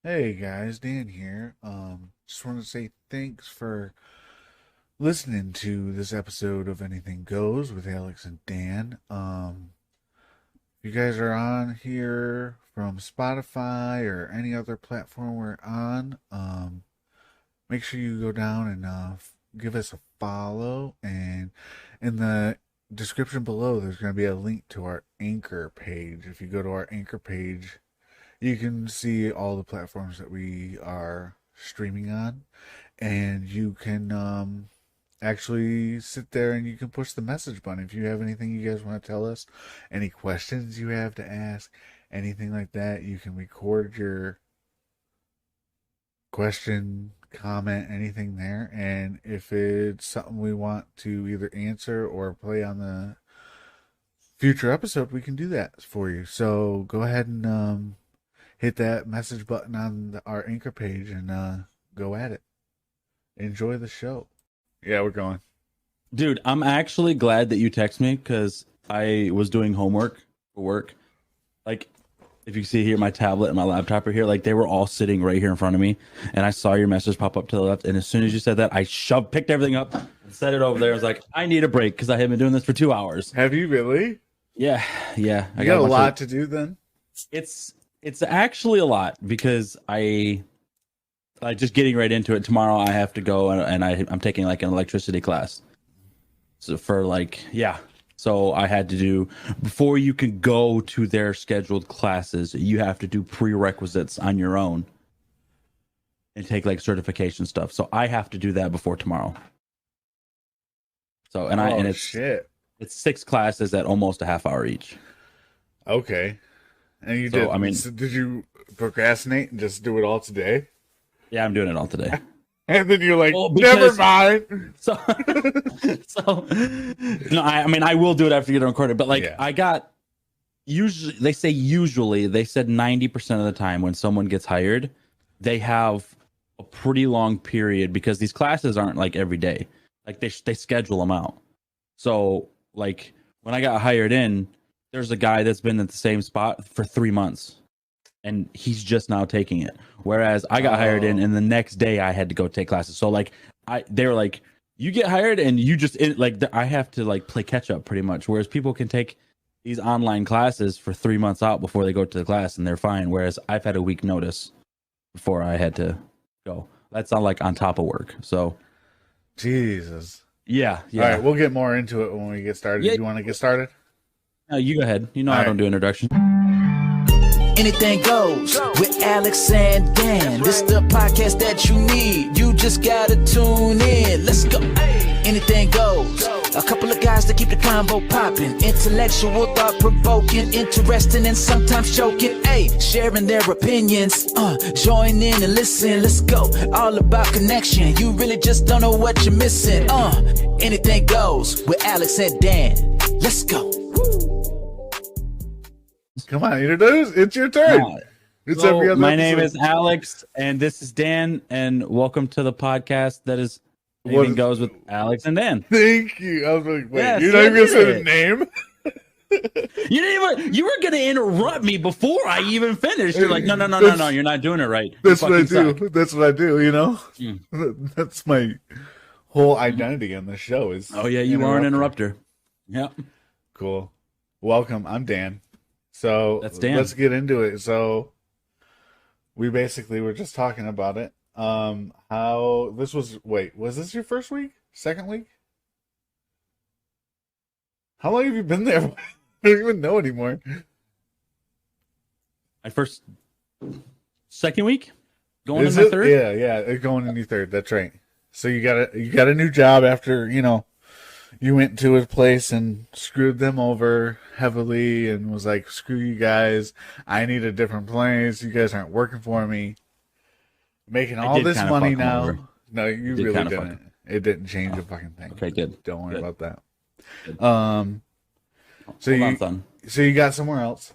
Hey guys, Dan here. Just want to say thanks for listening to this episode of Anything Goes with Alex and Dan. If you guys are on here from Spotify or any other platform we're on, make sure you go down and give us a follow. And in the description below, there's going to be a link to our Anchor page. If you go to our Anchor page, you can see all the platforms that we are streaming on, and you can actually sit there and you can push the message button if you have anything you guys want to tell us, any questions you have to ask, anything like that. You can record your question, comment, anything there, and if it's something we want to either answer or play on the future episode, we can do that for you. So go ahead and hit that message button on our Anchor page and go at it. Enjoy the show. Yeah, we're going. Dude, I'm actually glad that you text me because I was doing homework for work. Like, if you see here, my tablet and my laptop are here. Like, they were all sitting right here in front of me. And I saw your message pop up to the left. And as soon as you said that, I picked everything up and set it over there. I was like, I need a break because I have been doing this for 2 hours. Have you really? Yeah. I got a lot to do then? It's actually a lot because I just getting right into it. Tomorrow I have to go and I'm taking like an electricity class. So so I had to do, before you can go to their scheduled classes, you have to do prerequisites on your own and take like certification stuff. So I have to do that before tomorrow. So shit. It's 6 classes at almost a half hour each. Okay. And you did. So did you procrastinate and just do it all today? Yeah, I'm doing it all today. And then you're like, never mind. So no, I will do it after you get recorded. But I got usually they said 90% of the time when someone gets hired, they have a pretty long period because these classes aren't like every day. Like they schedule them out. So like when I got hired in, there's a guy that's been at the same spot for 3 months. And he's just now taking it. Whereas I got hired in, and the next day I had to go take classes. So they were like, you get hired, and you just I have to like play catch up pretty much. Whereas people can take these online classes for 3 months out before they go to the class, and they're fine. Whereas I've had a week notice before I had to go. That's not like on top of work. So, Jesus. Yeah. All right, we'll get more into it when we get started. Yeah. You want to get started? No, you go ahead. You know All I right. don't do introduction. Anything goes with Alex and Dan. This the podcast that you need. You just gotta tune in. Let's go. Anything goes. A couple of guys that keep the convo popping. Intellectual, thought-provoking, interesting, and sometimes choking. Hey, sharing their opinions. Join in and listen. Let's go. All about connection. You really just don't know what you're missing. Anything goes with Alex and Dan. Let's go. Come on, introduce. It's your turn. It's So, every other my name episode. is Alex, and this is Dan, and welcome to the podcast that is Anything Goes with Alex and Dan. Thank you. I was like, wait, Yes, you're not even going to say the it. name? You were gonna interrupt me before I even finished. You're like, no, you're not doing it right. That's You what I fucking do. suck. That's what I do, you know? Mm. That's my whole identity on the show is. Oh yeah, you are an interrupter. Yeah. Cool. Welcome. I'm Dan. So That's Dan. let's get into it. So we basically were just talking about it. How this was this your first week? Second week? How long have you been there? I don't even know anymore. My second week, going Is in my it? third. Yeah, going in your third. That's right. So you got a new job after, you went to a place and screwed them over heavily and was like, screw you guys. I need a different place. You guys aren't working for me. Making all this money now. No, you really didn't. It didn't change a fucking thing. Okay, good. Don't worry Good. about that. Good. So Hold on, son. So you got somewhere else.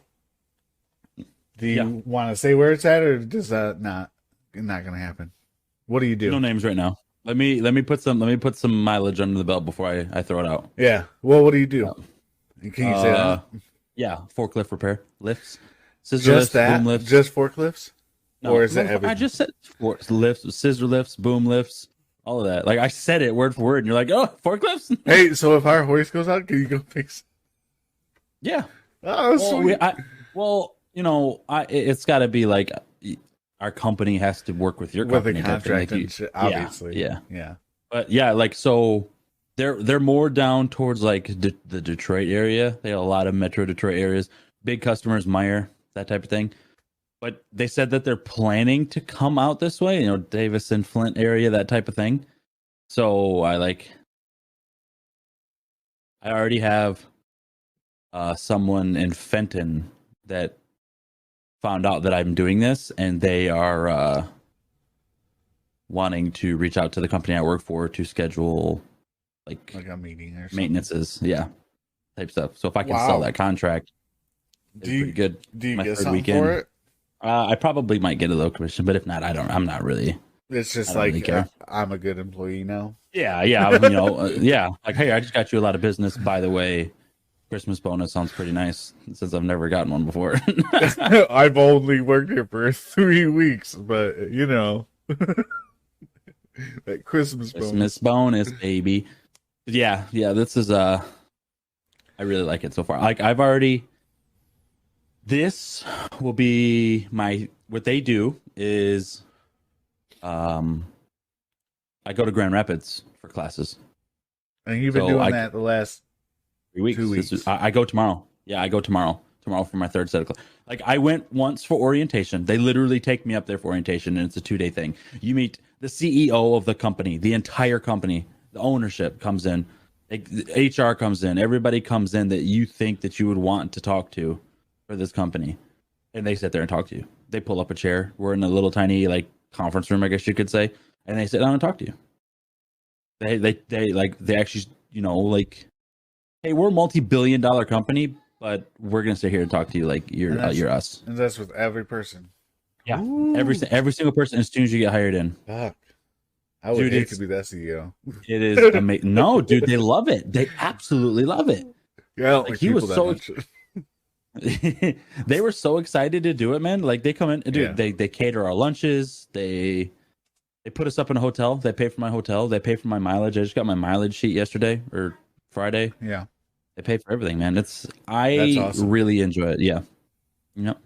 Do you want to say where it's at, or does that not going to happen? What do you do? No names right now. Let me put some mileage under the belt before I throw it out. Yeah. Well, what do you do? Can you say that? Yeah, forklift repair, lifts, scissor Just lifts, that? boom lifts. Just forklifts? No, or is it everything? I just said lifts, scissor lifts, boom lifts, all of that. Like I said it word for word, and you're like, oh, forklifts. Hey, so if our hoist goes out, can you go fix it? Yeah. Oh, sweet. It's got to be like our company has to work with your company. With a contract and shit, obviously. Yeah. But yeah, like so they're more down towards like the Detroit area. They have a lot of Metro Detroit areas, big customers, Meyer, that type of thing. But they said that they're planning to come out this way, Davison, Flint area, that type of thing. So I already have someone in Fenton that found out that I'm doing this, and they are wanting to reach out to the company I work for to schedule like a meeting or something. Maintenances, type stuff. So if I can sell that contract, it's pretty good. Do you get something for it? I probably might get a low commission, but if not, I'm not really. It's just like really I'm a good employee now. Yeah. Like, hey, I just got you a lot of business. By the way, Christmas bonus sounds pretty nice since I've never gotten one before. I've only worked here for 3 weeks, but that Christmas bonus, baby. Yeah. This is I really like it so far. Like this will be what they do is I go to Grand Rapids for classes. And you've been doing that the last 3 weeks. 2 weeks. I go tomorrow. Yeah, I go tomorrow for my third set of class. Like I went once for orientation. They literally take me up there for orientation, and it's a 2-day thing. You meet the CEO of the company, the entire company, the ownership comes in, HR comes in, everybody comes in that you think that you would want to talk to for this company, and they sit there and talk to you. They pull up a chair. We're in a little tiny like conference room, I guess you could say, and they sit down and talk to you. They actually, hey, we're a multi-billion-dollar company, but we're gonna sit here and talk to you like you're us. And that's with every person. Yeah, every single person as soon as you get hired in. Fuck. I would hate to be that CEO. It is amazing. No, dude, they love it. They absolutely love it. Yeah, like he was so. They were so excited to do it, man. Like they come in, dude. Yeah. They cater our lunches. They put us up in a hotel. They pay for my hotel. They pay for my mileage. I just got my mileage sheet yesterday or Friday. Yeah, they pay for everything, man. That's awesome. Really enjoy it. Yeah. Yep.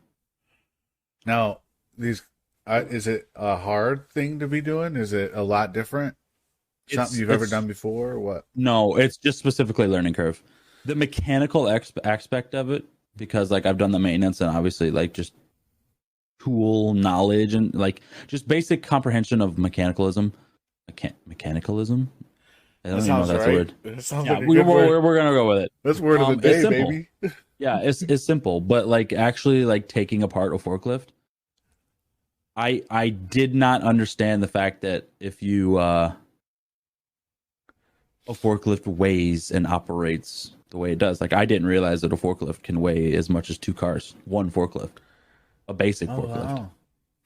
Now these. Is it a hard thing to be doing? Is it a lot different? Something you've ever done before or what? No, it's just specifically learning curve. The mechanical aspect of it, because like I've done the maintenance and obviously like just tool knowledge and like just basic comprehension of mechanicalism. Mechanicalism? I don't even know that's a word. It sounds like we're going to go with it. That's word of the day, baby. Yeah, it's simple. But like actually like taking apart a forklift, I did not understand the fact that if you a forklift weighs and operates the way it does. Like I didn't realize that a forklift can weigh as much as 2 cars. One forklift, a basic forklift. Wow.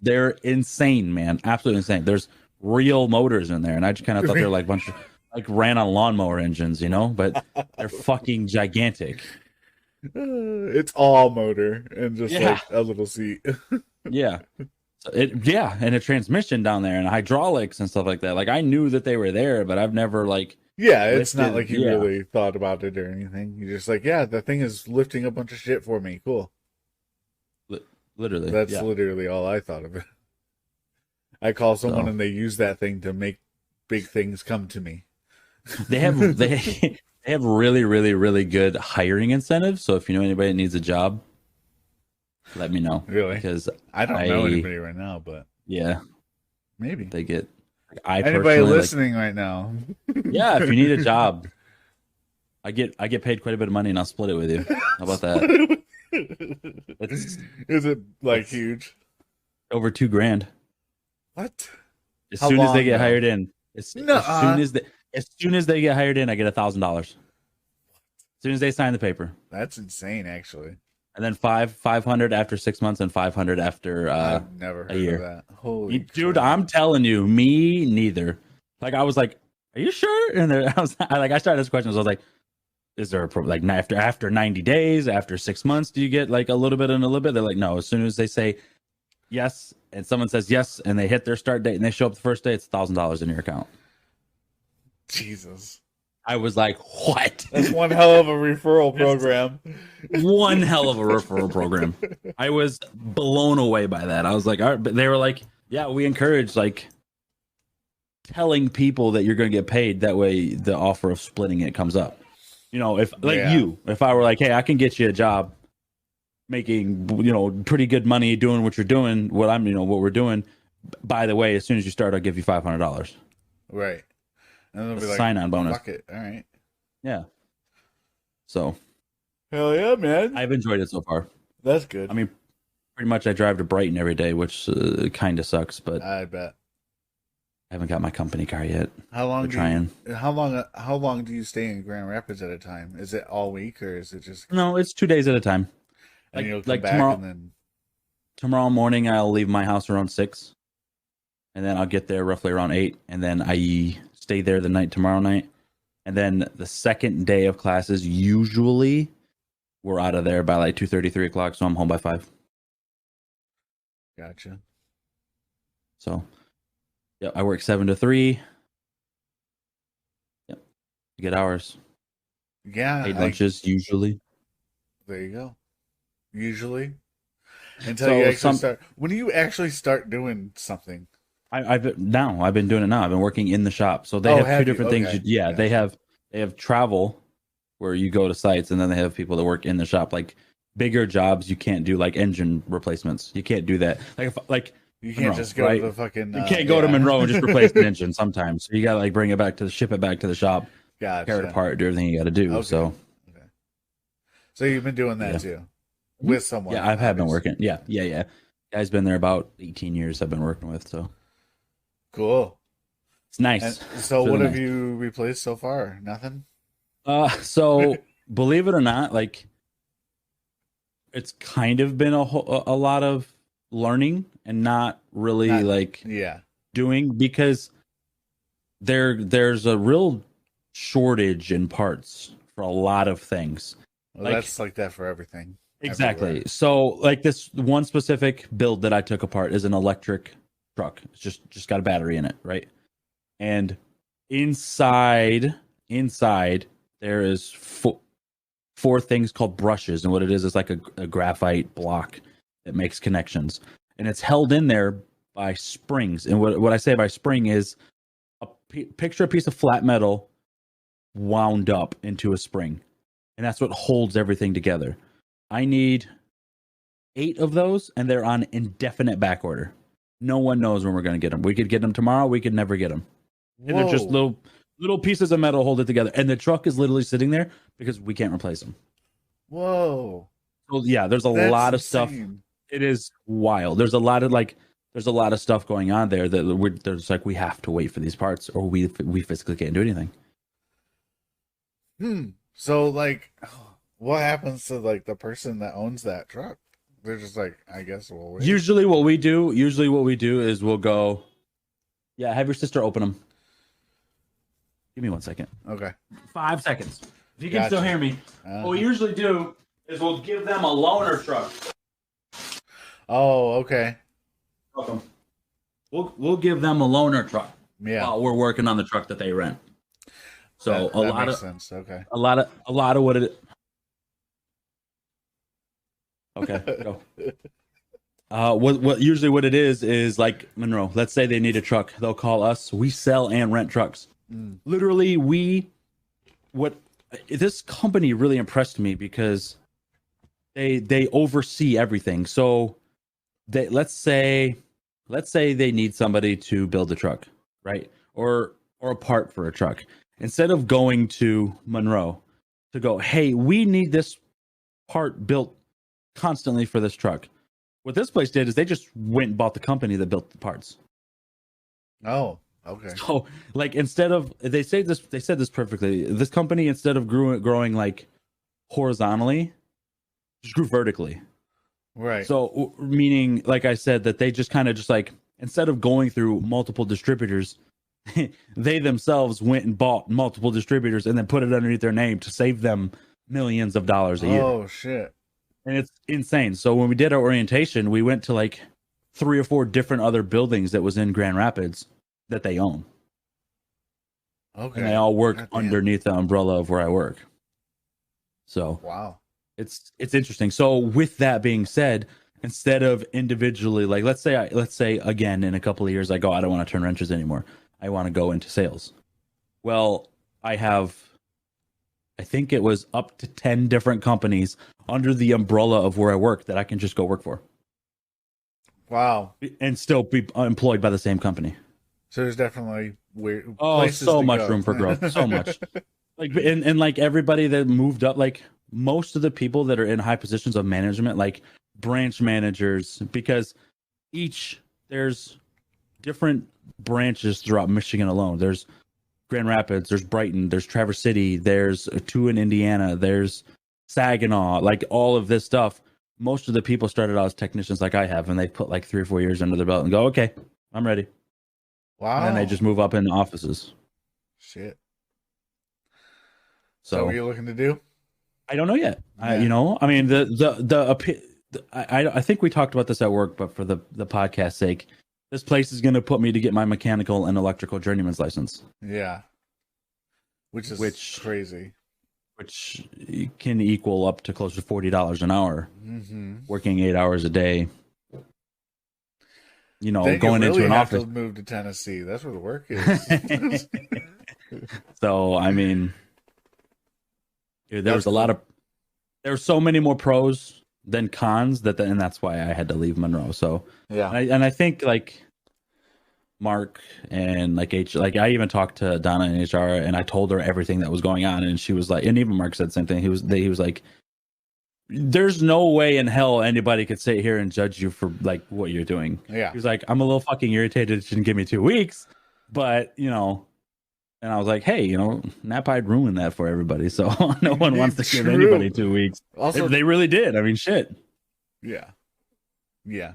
They're insane, man. Absolutely insane. There's real motors in there, and I just kind of thought they're like a bunch of like ran on lawnmower engines, but they're fucking gigantic. It's all motor and just like a little seat. Yeah. And a transmission down there and hydraulics and stuff like that. Like I knew that they were there, but I've never like. Yeah, it's not like you really thought about it or anything. You're just like, yeah, the thing is lifting a bunch of shit for me. Cool. Literally. That's literally all I thought of it. I call someone and they use that thing to make big things come to me. They have really, really, really good hiring incentives. So if you know anybody that needs a job, let me know. Really? Because I don't know anybody right now, but yeah, maybe they get. Anybody listening right now? Yeah, if you need a job, I get paid quite a bit of money, and I'll split it with you. How about that? Is it like huge? Over $2,000. What? As soon as they get hired in, as soon as they get hired in, I get $1,000. As soon as they sign the paper. That's insane, actually. And then 500 after 6 months, and 500 after I've never heard a year. Of that. Holy dude, crap. I'm telling you, me neither. Like I was like, "Are you sure?" And I started this question. I was like, "Is there like after 90 days, after 6 months, do you get like a little bit and a little bit?" They're like, "No." As soon as they say yes, and someone says yes, and they hit their start date, and they show up the first day, it's $1,000 in your account. Jesus. I was like, what? That's one hell of a referral program. One hell of a referral program. I was blown away by that. I was like, all right, but they were like, yeah, we encourage like telling people that you're going to get paid. That way the offer of splitting it comes up. You know, if like if I were like, hey, I can get you a job making, you know, pretty good money doing what you're doing, what we're doing. By the way, as soon as you start, I'll give you $500. Right. And they'll be like, sign-on bonus. Fuck it. All right. Yeah. So. Hell yeah, man. I've enjoyed it so far. That's good. I mean, pretty much I drive to Brighton every day, which kind of sucks, but I bet. I haven't got my company car yet. How long? How long do you stay in Grand Rapids at a time? Is it all week or is it just? No, it's 2 days at a time. And you'll come back tomorrow, and then tomorrow morning I'll leave my house around 6, and then I'll get there roughly around 8, and then I stay there the night tomorrow night, and then the second day of classes usually we're out of there by like 2:30, 3 o'clock, so I'm home by 5. Gotcha. So, yeah, I work 7 to 3. Yep, you get hours. Yeah, paid lunches usually. There you go. Usually, until you actually start. When do you actually start doing something? I've been doing it now. I've been working in the shop, so they have two different things. Okay. Yeah, they have travel where you go to sites, and then they have people that work in the shop. Like bigger jobs, you can't do like engine replacements. You can't do that. Like you can't just go to the fucking. You can't go to Monroe and just replace an engine. Sometimes, so you gotta like bring it back ship it back to the shop, tear it apart, do everything you got to do. Okay. So you've been doing that too. With someone. Yeah, I've been working. Yeah. Guy's been there about 18 years I've been working with, so. Cool. It's nice. And so what have you replaced so far? Nothing? So believe it or not, like it's kind of been a lot of learning and not really doing, because there's a real shortage in parts for a lot of things. Well, that's like that for everything. Exactly. Everywhere. So like this one specific build that I took apart is an electric truck. It's just got a battery in it, right? And inside there is four things called brushes, and what it is like a graphite block that makes connections, and it's held in there by springs. And what I say by spring is picture a piece of flat metal wound up into a spring, and that's what holds everything together. I need 8 of those, and they're on indefinite back order. No one knows when we're going to get them. We could get them tomorrow. We could never get them. And they're just little pieces of metal hold it together. And the truck is literally sitting there because we can't replace them. Whoa. So yeah, there's a lot of stuff. It is wild. There's a lot of stuff going on there that there's like, we have to wait for these parts, or we physically can't do anything. So like, what happens to like the person that owns that truck? They're just like, I guess we'll wait. Usually what we do is we'll go, yeah, have your sister open them. Give me 1 second. Okay. 5 seconds. If you can still hear me. What we usually do is we'll give them a loaner truck. Oh, okay. Welcome. We'll give them a loaner truck. Yeah. While we're working on the truck that they rent. So that makes sense. Okay. A lot of what it. Okay, go. What usually what it is like Monroe. Let's say they need a truck, they'll call us. We sell and rent trucks. Literally, this company really impressed me because they oversee everything. So let's say they need somebody to build a truck, right? Or a part for a truck. Instead of going to Monroe to go, hey, we need this part built constantly for this truck. What this place did is they just went and bought the company that built the parts. Oh, okay. So like, instead of, they said this perfectly. This company, instead of growing like horizontally, just grew vertically. Right. So meaning, like I said, that they just kind of just like, instead of going through multiple distributors, they themselves went and bought multiple distributors and then put it underneath their name to save them millions of dollars a year. Oh shit. And it's insane. So when we did our orientation, we went to like 3 or 4 different other buildings that was in Grand Rapids that they own. Okay. And they all work underneath the umbrella of where I work. So wow, it's interesting. So with that being said, instead of individually, like let's say again in a couple of years I go, I don't want to turn wrenches anymore. I want to go into sales. Well, I think it was up to 10 different companies under the umbrella of where I work that I can just go work for. Wow. And still be employed by the same company. So there's definitely weird. So much room for growth. So much. Like and like everybody that moved up, like most of the people that are in high positions of management, like branch managers, because there's different branches throughout Michigan alone. There's Grand Rapids, there's Brighton, there's Traverse City, there's 2 in Indiana, there's Saginaw, like all of this stuff. Most of the people started out as technicians like I have, and they put like 3 or 4 years under their belt and go, okay, I'm ready. Wow. And then they just move up in offices. Shit. So what are you looking to do? I don't know yet. Yeah. I mean, I think we talked about this at work, but for the podcast sake, this place is going to put me to get my mechanical and electrical journeyman's license. Yeah. Which is crazy. Which can equal up to close to $40 an hour, working 8 hours a day. Then going you really into an have office. To move to Tennessee. That's where the work is. So, I mean, dude, there were so many more pros than cons and that's why I had to leave Monroe. So, yeah. And I think like Mark and like I even talked to Donna in HR and I told her everything that was going on, and she was like, and even Mark said the same thing. He was like, there's no way in hell anybody could sit here and judge you for like what you're doing. Yeah. He was like, I'm a little fucking irritated it didn't give me 2 weeks, but and I was like, hey, Napide ruined that for everybody. So no one wants to give anybody 2 weeks. Also, they really did. I mean, shit. Yeah. Yeah.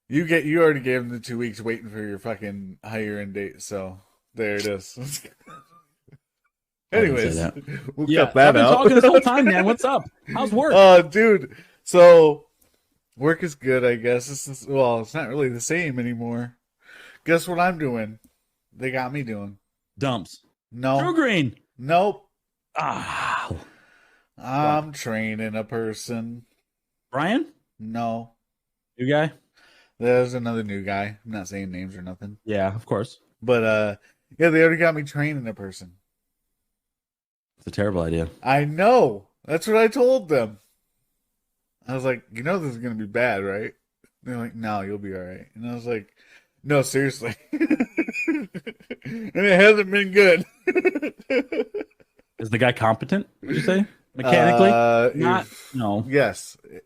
You already gave them the 2 weeks waiting for your fucking higher end date. So there it is. Anyways, we'll cut that out. I've been talking this whole time, man. What's up? How's work? Dude. So work is good, I guess. It's not really the same anymore. Guess what I'm doing? They got me doing dumps. No. True Green. Nope. I'm training a person. Brian? No. New guy? There's another new guy. I'm not saying names or nothing. Yeah, of course. But yeah, they already got me training a person. It's a terrible idea. I know. That's what I told them. I was like, this is gonna be bad, right? They're like, no, you'll be all right. And I was like, no, seriously. And it hasn't been good. Is the guy competent, would you say? Mechanically? No. Yes. Okay.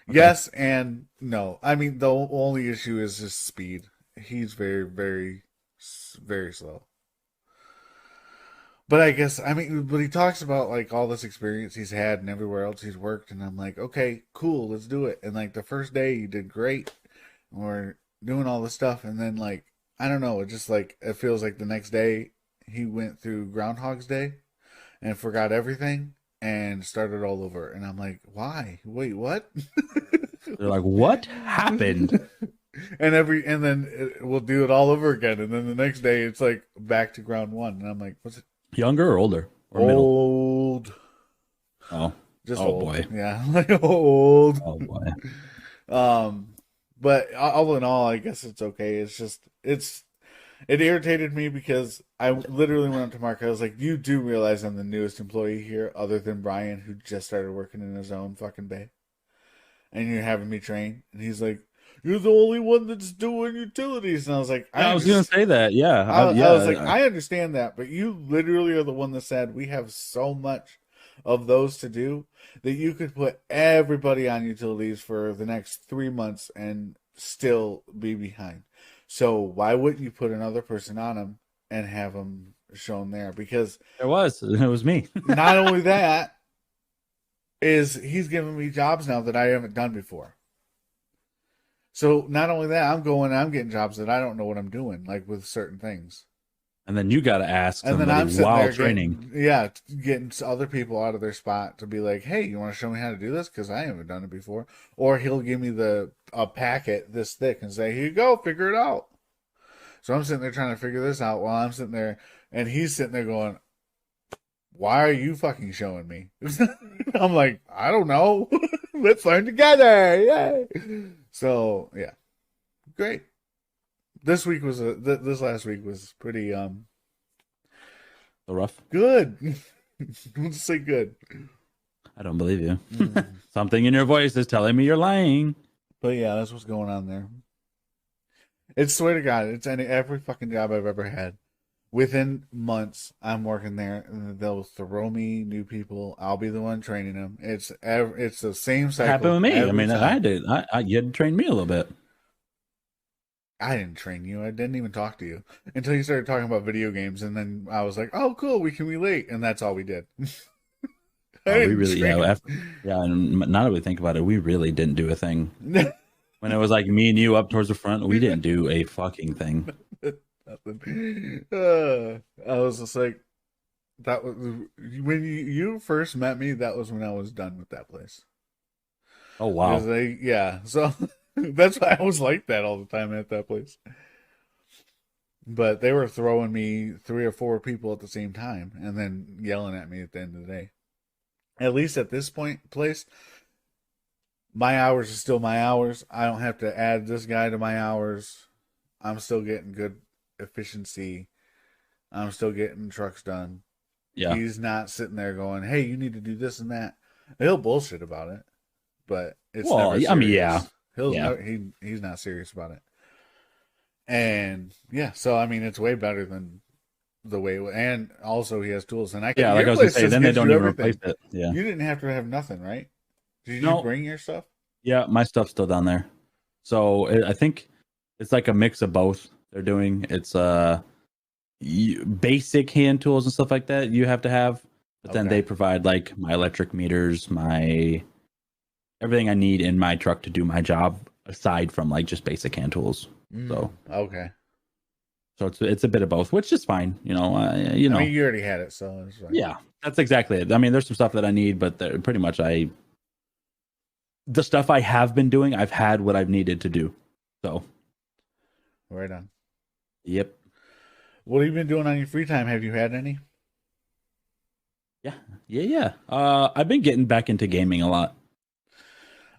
Yes and no. I mean, the only issue is his speed. He's very, very, very slow. But I guess, but he talks about like all this experience he's had and everywhere else he's worked. And I'm like, okay, cool, let's do it. And like the first day he did great. We're doing all this stuff. And then like, I don't know, it feels like the next day he went through Groundhog's Day and forgot everything and started all over. And I'm like, why? Wait, what? They're like, what happened? And then we'll do it all over again. And then the next day it's like back to ground one. And I'm like, what's it? Younger or older? Or old. Middle? Oh. Just old. Boy. Yeah. Like old. Oh boy. But all in all, I guess it's okay. It's just, it irritated me because I literally went up to Mark. I was like, you do realize I'm the newest employee here other than Brian, who just started working in his own fucking bay. And you're having me train. And he's like, you're the only one that's doing utilities. And I was like, I was going to say that. Yeah. I was like, I understand that. But you literally are the one that said we have so much of those to do that you could put everybody on utilities for the next 3 months and still be behind. So why wouldn't you put another person on them and have them shown there? Because it was me. Not only that, is he's giving me jobs now that I haven't done before. So not only that, I'm getting jobs that I don't know what I'm doing, like with certain things. And then you got to ask And then somebody I'm sitting while there training. getting other people out of their spot to be like, hey, you want to show me how to do this? Because I haven't done it before. Or he'll give me a packet this thick and say, here you go, figure it out. So I'm sitting there trying to figure this out while I'm sitting there, and he's sitting there going, why are you fucking showing me? I'm like, I don't know. Let's learn together. Yay. So, yeah. Great. This last week was pretty So rough. good. Let's say good. I don't believe you. Something in your voice is telling me you're lying. But yeah, that's what's going on there. It's, swear to God, it's every fucking job I've ever had. Within months, I'm working there, and they'll throw me new people. I'll be the one training them. It's the same cycle. Happened with me. I mean, time. I did. You had to train me a little bit. I didn't train you. I didn't even talk to you until you started talking about video games, and then I was like, "Oh, cool, we can relate," and that's all we did. We really, yeah. And now that we think about it, we really didn't do a thing. When it was like me and you up towards the front, we didn't do a fucking thing. Nothing. I was just like, that was when you first met me. That was when I was done with that place. Oh wow! So that's why I was like that all the time at that place. But they were throwing me 3 or 4 people at the same time, and then yelling at me at the end of the day. At least at this place, my hours are still my hours. I don't have to add this guy to my hours. I'm still getting good efficiency. I'm still getting trucks done. Yeah. He's not sitting there going, hey, you need to do this and that. He'll bullshit about it, but it's never serious. I mean, yeah. He's not serious about it. And yeah, so I mean, it's way better than the way, and also he has tools, and I can. Yeah, like I was gonna say, then they don't even replace it. Yeah, you didn't have to have nothing, right? Did you bring your stuff? Yeah, my stuff's still down there. So I think it's like a mix of both. They're doing it's basic hand tools and stuff like that you have to have, but then they provide like my electric meters, my everything I need in my truck to do my job aside from like just basic hand tools. So it's a bit of both, which is fine. I mean, you already had it, so it's fine. Yeah, that's exactly it. I mean, there's some stuff that I need, but pretty much the stuff I have been doing, I've had what I've needed to do. So right on. Yep. What have you been doing on your free time? Have you had any? Yeah. I've been getting back into gaming a lot.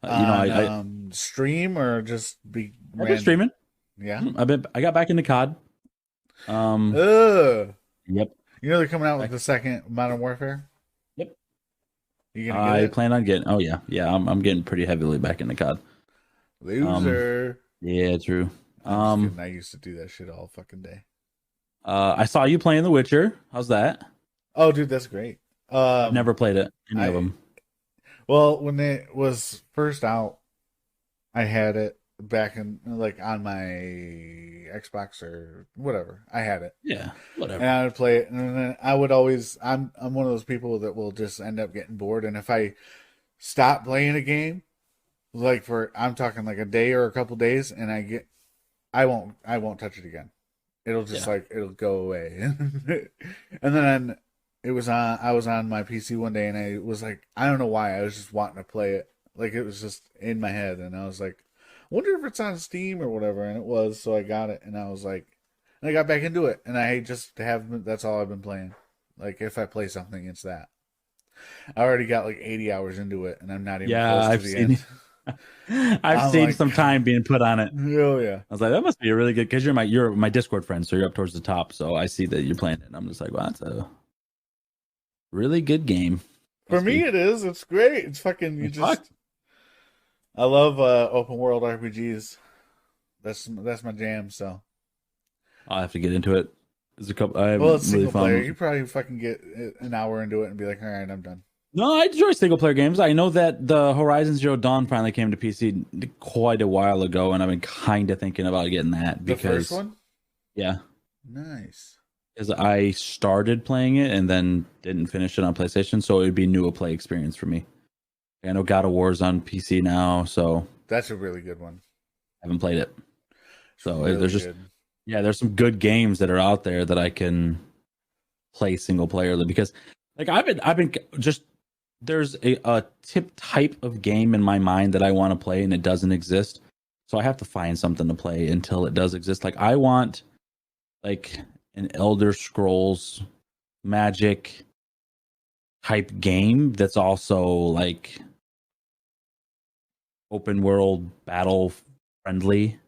I stream or just be. I've been streaming. Yeah. I got back into COD. Yep. You know they're coming out with the second Modern Warfare. Yep. You gonna get it? Plan on getting. Oh yeah. I'm getting pretty heavily back into COD. Loser. Yeah, true. I used to do that shit all fucking day. I saw you playing The Witcher. How's that? Oh, dude, that's great. I've never played it. Any of them. Well, when it was first out, I had it back in like on my Xbox or whatever. I had it. Yeah, whatever. And I would play it, and then I would always. I'm one of those people that will just end up getting bored, and if I stop playing a game, like I'm talking like a day or a couple days, and I won't touch it again. It'll just it'll go away. And then I was on my PC one day, and I was like, I don't know why, I was just wanting to play it. Like it was just in my head, and I was like, I wonder if it's on Steam or whatever, and it was, so I got it, and I was like, and I got back into it, and I just that's all I've been playing. Like if I play something, it's that. I already got like 80 hours into it, and I'm not even close to the end. I've seen some time being put on it. Oh yeah. I was like, that must be a really good, because you're my Discord friend, so you're up towards the top. So I see that you're playing it, and I'm just like, wow, that's a really good game. For me, it is. It's great. It's fucking. I love open world RPGs. That's my jam. So I'll have to get into it. There's a couple. It's single player. You probably fucking get an hour into it and be like, all right, I'm done. No, I enjoy single player games. I know that the Horizon Zero Dawn finally came to PC quite a while ago, and I've been kind of thinking about getting that. The first one? Yeah. Nice. Because I started playing it and then didn't finish it on PlayStation, so it would be new a play experience for me. I know God of War's on PC now, so that's a really good one. I haven't played it. So really there's just good. Yeah, there's some good games that are out there that I can play single player because like I've been just there's a tip type of game in my mind that I want to play and it doesn't exist. So I have to find something to play until it does exist. Like I want like an Elder Scrolls Magic type game that's also like open world battle friendly.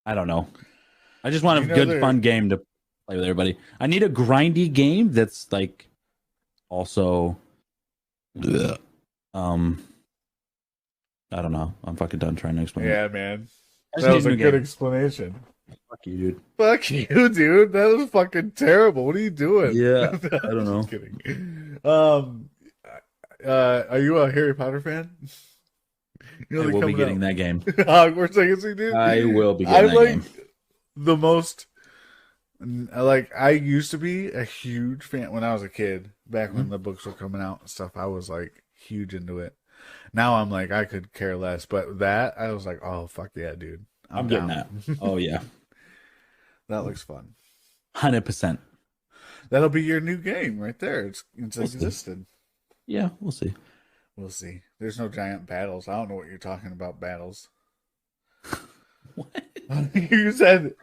I don't know. I just want a good fun game to play with everybody. I need a grindy game that's like also I don't know. I'm fucking done trying to explain it. Yeah, man. That was a good explanation. Fuck you, dude. Fuck you, dude. That was fucking terrible. What are you doing? Yeah, I don't know. Just kidding. Are you a Harry Potter fan? I will be getting that game. Hogwarts Legacy, dude. I will be getting that game. The most, like, I used to be a huge fan when I was a kid. Back when the books were coming out and stuff, I was like huge into it. Now I'm like, I could care less. But that, I was like, oh, fuck yeah, dude. I'm getting that. Oh, yeah. That looks fun. 100%. That'll be your new game right there. It's existed. Yeah, we'll see. We'll see. There's no giant battles. I don't know what you're talking about, battles. What? You said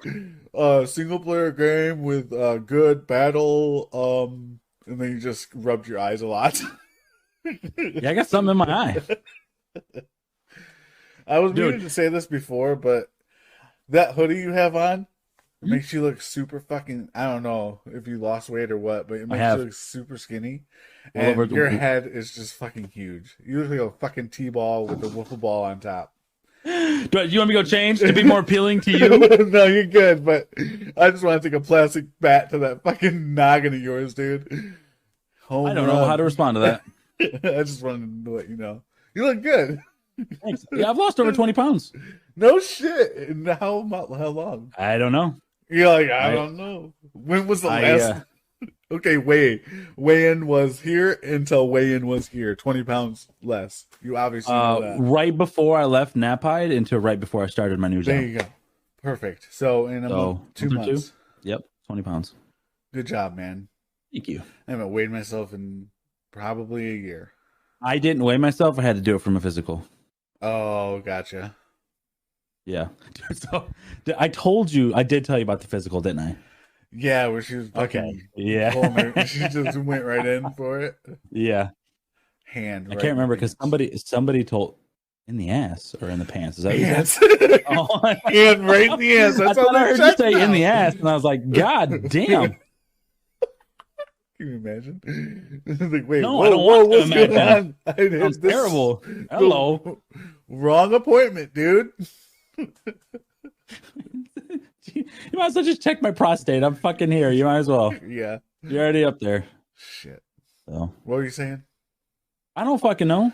single player game with good battle, and then you just rubbed your eyes a lot. Yeah, I got something in my eye. I was meaning to say this before, but that hoodie you have on makes you look super fucking, I don't know if you lost weight or what, but it makes you look super skinny. And your head is just fucking huge. You look like a fucking T-ball with a wiffle ball on top. Do you want me to go change to be more appealing to you? No, you're good, but I just want to take a plastic bat to that fucking noggin of yours, dude. I don't know how to respond to that. I just wanted to let you know. You look good. Thanks. Yeah, I've lost over 20 pounds. No shit. And how long? I don't know. You're like, I don't know. When was the last? Okay, weigh-in was here until weigh-in was here. 20 pounds less. You obviously know that. Right before I left Napide until right before I started my new job. There you go. Perfect. So in a month, 2 months. Yep, 20 pounds. Good job, man. Thank you. I haven't weighed myself in probably a year. I didn't weigh myself. I had to do it from a physical. Oh, gotcha. Yeah. So I told you, I did tell you about the physical, didn't I? Yeah, where she was okay. Yeah. She just went right in for it. Yeah. Hand. I can't remember because somebody told in the ass or in the pants. Is that yes. Oh, hand right in the ass. That's I thought I heard you say in the ass, and I was like, God damn. Can you imagine? Like, wait, no, I don't want to imagine. It's terrible. Hello. Wrong appointment, dude. You might as well just check my prostate. I'm fucking here. You might as well. Yeah. You're already up there. Shit. So. What were you saying? I don't fucking know.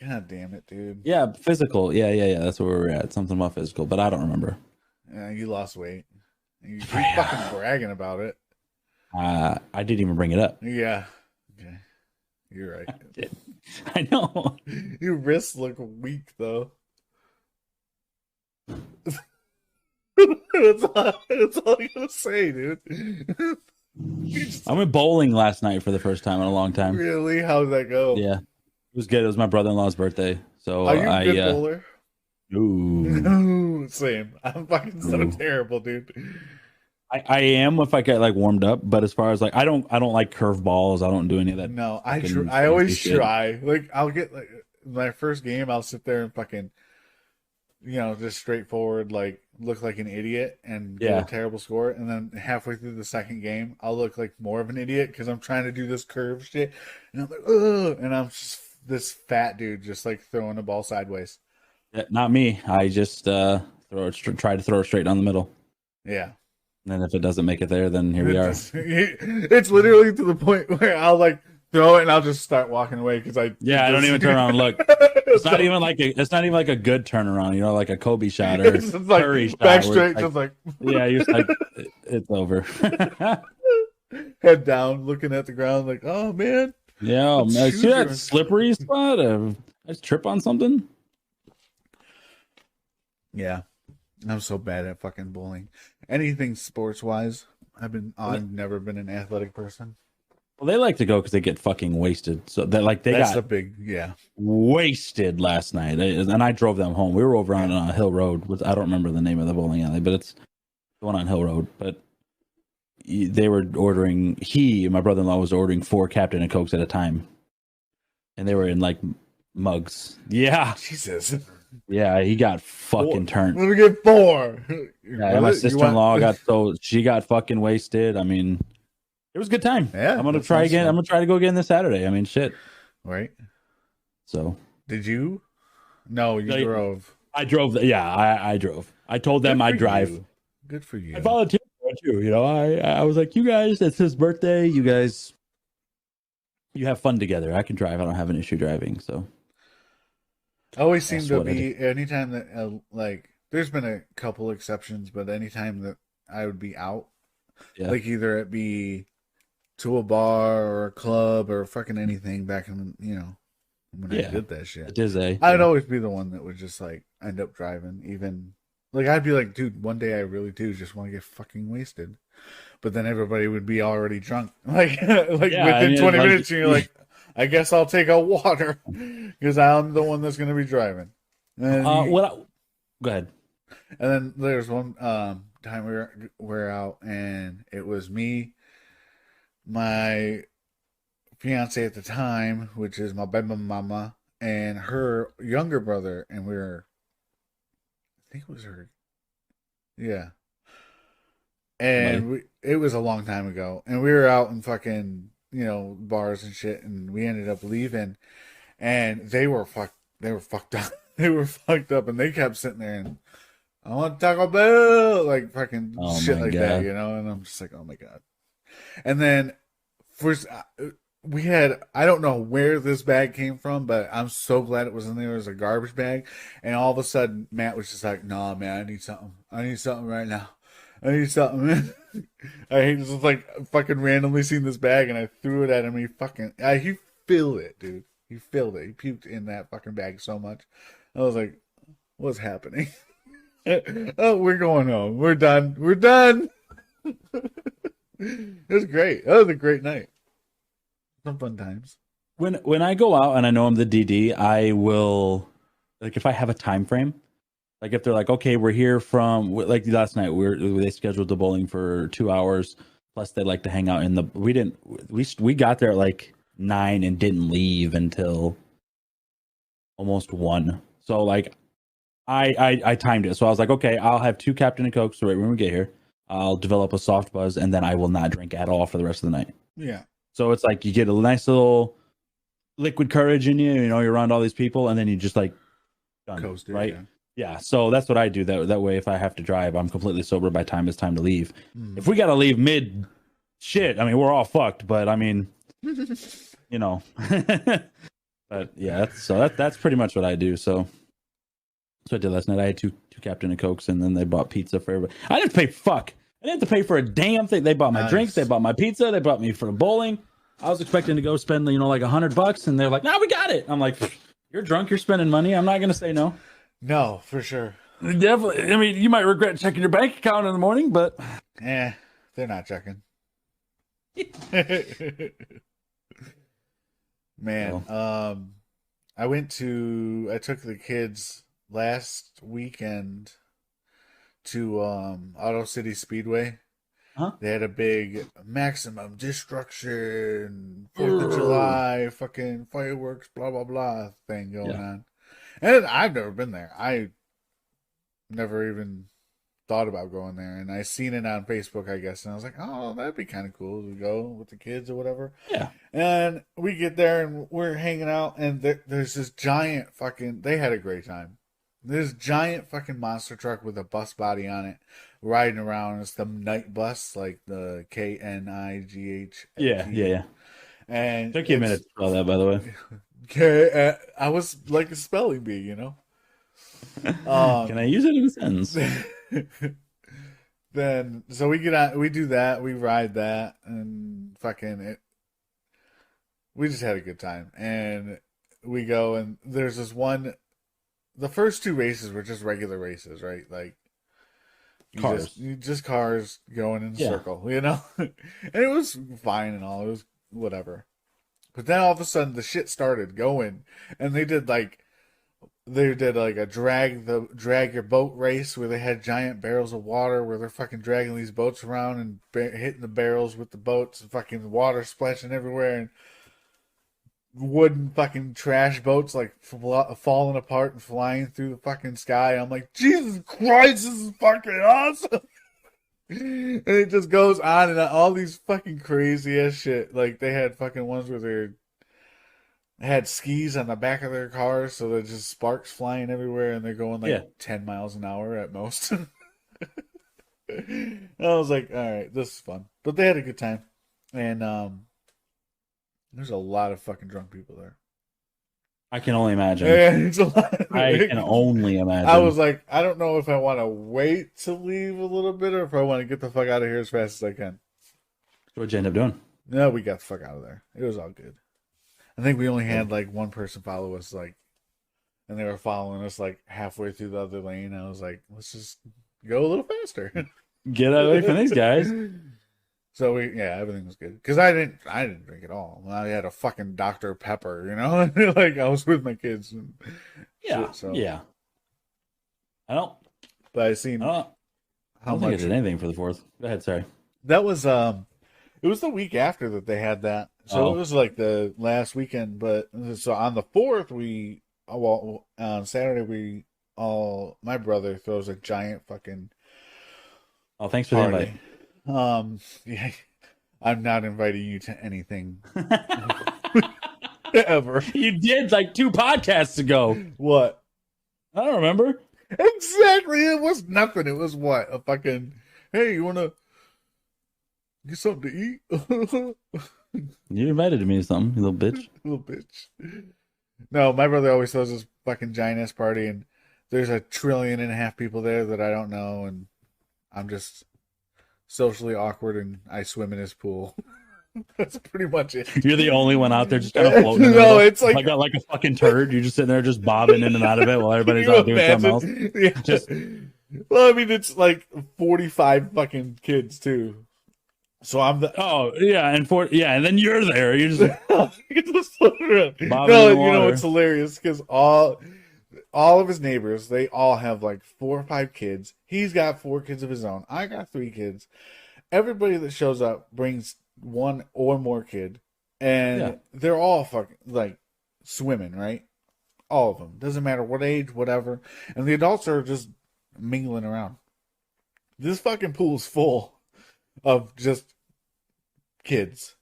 God damn it, dude. Yeah, physical. Yeah. That's where we're at. Something about physical, but I don't remember. Yeah, you lost weight. You keep fucking bragging about it. I didn't even bring it up. Yeah. Okay. You're right. I know. Your wrists look weak, though. That's all I'm gonna say, dude. I went bowling last night for the first time in a long time. Really? How did that go? Yeah, it was good. It was my brother-in-law's birthday, so are you a good bowler? Ooh. Same. I'm fucking so terrible, dude. I am if I get like warmed up, but as far as like I don't like curve balls. I don't do any of that. No, I always try. Like I'll get like my first game, I'll sit there and fucking, just straightforward, like look like an idiot and get a terrible score. And then halfway through the second game, I'll look like more of an idiot because I'm trying to do this curve shit. And I'm like, ugh. And I'm just this fat dude just like throwing a ball sideways. Yeah, not me. I just try to throw it straight down the middle. Yeah. And then if it doesn't make it there, then here we are. It's literally to the point where I'll like throw it and I'll just start walking away because I don't even turn around and look. It's not even like a good turnaround, like a Kobe shot or it's just like Curry shot. Back straight, just like yeah, you're like it's over. Head down, looking at the ground, like, oh man. Yeah, man. See that slippery spot? I just trip on something. Yeah. I'm so bad at fucking bowling. Anything sports wise, I've never been an athletic person. Well, they like to go because they get fucking wasted. So they That's got the big, yeah. wasted last night, and I drove them home. We were over on Hill Road. I don't remember the name of the bowling alley, but it's the one on Hill Road. But they were ordering. My brother-in-law was ordering 4 Captain and Cokes at a time, and they were in like mugs. Yeah, Jesus. Yeah, he got fucking turned. Let me get 4. Yeah, my sister-in-law she got fucking wasted. I mean, it was a good time. Yeah, I'm gonna try again. I'm gonna try to go again this Saturday. I mean, shit. Right. So. Did you? No, you drove. I drove. I drove. I told them I'd drive. You. Good for you. I volunteered for it too. You know, I was like, you guys, it's his birthday. You guys, you have fun together. I can drive. I don't have an issue driving. So. I always seem to be, anytime that, like, there's been a couple exceptions, but anytime that I would be out, like either it be to a bar or a club or fucking anything back in, when I did that shit. I'd always be the one that would just, like, end up driving. Even, like, I'd be like, dude, one day I really do just want to get fucking wasted. But then everybody would be already drunk. Like within 20 minutes, and you're like, I guess I'll take out water because I'm the one that's going to be driving. Go ahead. And then there's one time we were out, and it was me, my fiance at the time, which is my baby mama, and her younger brother, and I think it was her. Yeah. And it was a long time ago, and we were out in fucking, bars and shit, and we ended up leaving, and they were fucked up. They were fucked up, and they kept sitting there and, I want Taco Bell, like fucking shit like that, and I'm just like, oh my God. And then first I don't know where this bag came from, but I'm so glad it was in there as a garbage bag. And all of a sudden Matt was just like, nah, man, I need something right now. I need something. I just like fucking randomly seen this bag and I threw it at him. He filled it, dude. He filled it. He puked in that fucking bag so much. I was like, what's happening? Oh, we're going home. We're done. It was great. That was a great night. Some fun times. When I go out and I know I'm the DD, I will, like, if I have a time frame, like if they're like, okay, we're here from, like last night, they scheduled the bowling for 2 hours. Plus they like to hang out we got there at like 9 and didn't leave until almost 1. So like I timed it. So I was like, okay, I'll have 2 Captain and Cokes right when we get here. I'll develop a soft buzz and then I will not drink at all for the rest of the night. Yeah. So it's like you get a nice little liquid courage in you, you're around all these people, and then you just like done, coasted, right? Yeah. So that's what I do. That way, if I have to drive, I'm completely sober by time it's time to leave. If we gotta leave mid shit, I mean, we're all fucked. But I mean, But yeah, that's pretty much what I do. So I did last night. I had two Captain and Cokes, and then they bought pizza for everybody. I didn't pay I didn't have to pay for a damn thing. They bought my drinks, they bought my pizza, they bought me for the bowling. I was expecting to go spend, like $100, and they're like, "No, we got it." I'm like, "You're drunk. You're spending money. I'm not gonna say no." No, for sure. Definitely. I mean, you might regret checking your bank account in the morning, but they're not checking. Man, I took the kids last weekend to Auto City Speedway. Huh? They had a big maximum destruction 4th of July fucking fireworks blah blah blah thing going on. And I've never been there. I never even thought about going there, and I seen it on Facebook, I guess, and I was like, oh, that'd be kind of cool to go with the kids or whatever. Yeah. And we get there and we're hanging out, and there's this giant they had a great time. This giant fucking monster truck with a bus body on it riding around. It's the night bus, like the KNIGH. Yeah. And took you a minute to spell that, by the way. I was like a spelling bee, Can I use it in a sentence? Then, so we get out, we do that, we ride that, and we just had a good time. And we go, and there's this one. The first 2 races were just regular races, right? Like Just cars going in a circle, you know? And it was fine and all. It was whatever. But then all of a sudden the shit started going, and they did like a drag your boat race where they had giant barrels of water where they're fucking dragging these boats around and hitting the barrels with the boats and fucking water splashing everywhere and wooden fucking trash boats like falling apart and flying through the fucking sky. I'm like, Jesus Christ, this is fucking awesome. And it just goes on and on. All these fucking crazy ass shit. Like they had fucking ones where they had skis on the back of their cars, so there's just sparks flying everywhere, and they're going like 10 miles an hour at most. I was like, all right, this is fun. But they had a good time. And there's a lot of fucking drunk people there. I can only imagine. Yeah, it's a lot. I can only imagine. I was like, I don't know if I want to wait to leave a little bit or if I want to get the fuck out of here as fast as I can. What'd you end up doing? No, we got the fuck out of there. It was all good. I think we only had like one person follow us, like, and they were following us like halfway through the other lane. I was like, let's just go a little faster. Get away from these guys. So everything was good because I didn't drink at all. I had a fucking Dr. Pepper, you know, like I was with my kids. And yeah. I don't. But I seen I don't think I did anything for the 4th. Go ahead, sorry. That was it was the week after that they had that, so it was like the last weekend. But so on the 4th, on Saturday my brother throws a giant fucking. Oh, thanks for the invite. Yeah, I'm not inviting you to anything ever. You did like 2 podcasts ago. What? I don't remember. Exactly. It was nothing. It was what? A fucking, hey, you want to get something to eat? You invited me to something, you little bitch. Little bitch. No, my brother always throws this fucking giant ass party, and there's 1.5 trillion people there that I don't know, and I'm just socially awkward, and I swim in his pool. That's pretty much it. You're the only one out there just kind of floating. No, it's like I got like a fucking turd. You're just sitting there, just bobbing in and out of it while everybody's out doing something else. Yeah. Just well, I mean, it's like 45 fucking kids too. So I'm the and then you're there. You're just no, you know it's hilarious because all of his neighbors, they all have like 4 or 5 kids. He's got 4 kids of his own. I got 3 kids. Everybody that shows up brings 1 or more kid, and they're all fucking like swimming, right? All of them. Doesn't matter what age, whatever. And the adults are just mingling around. This fucking pool's full of just kids.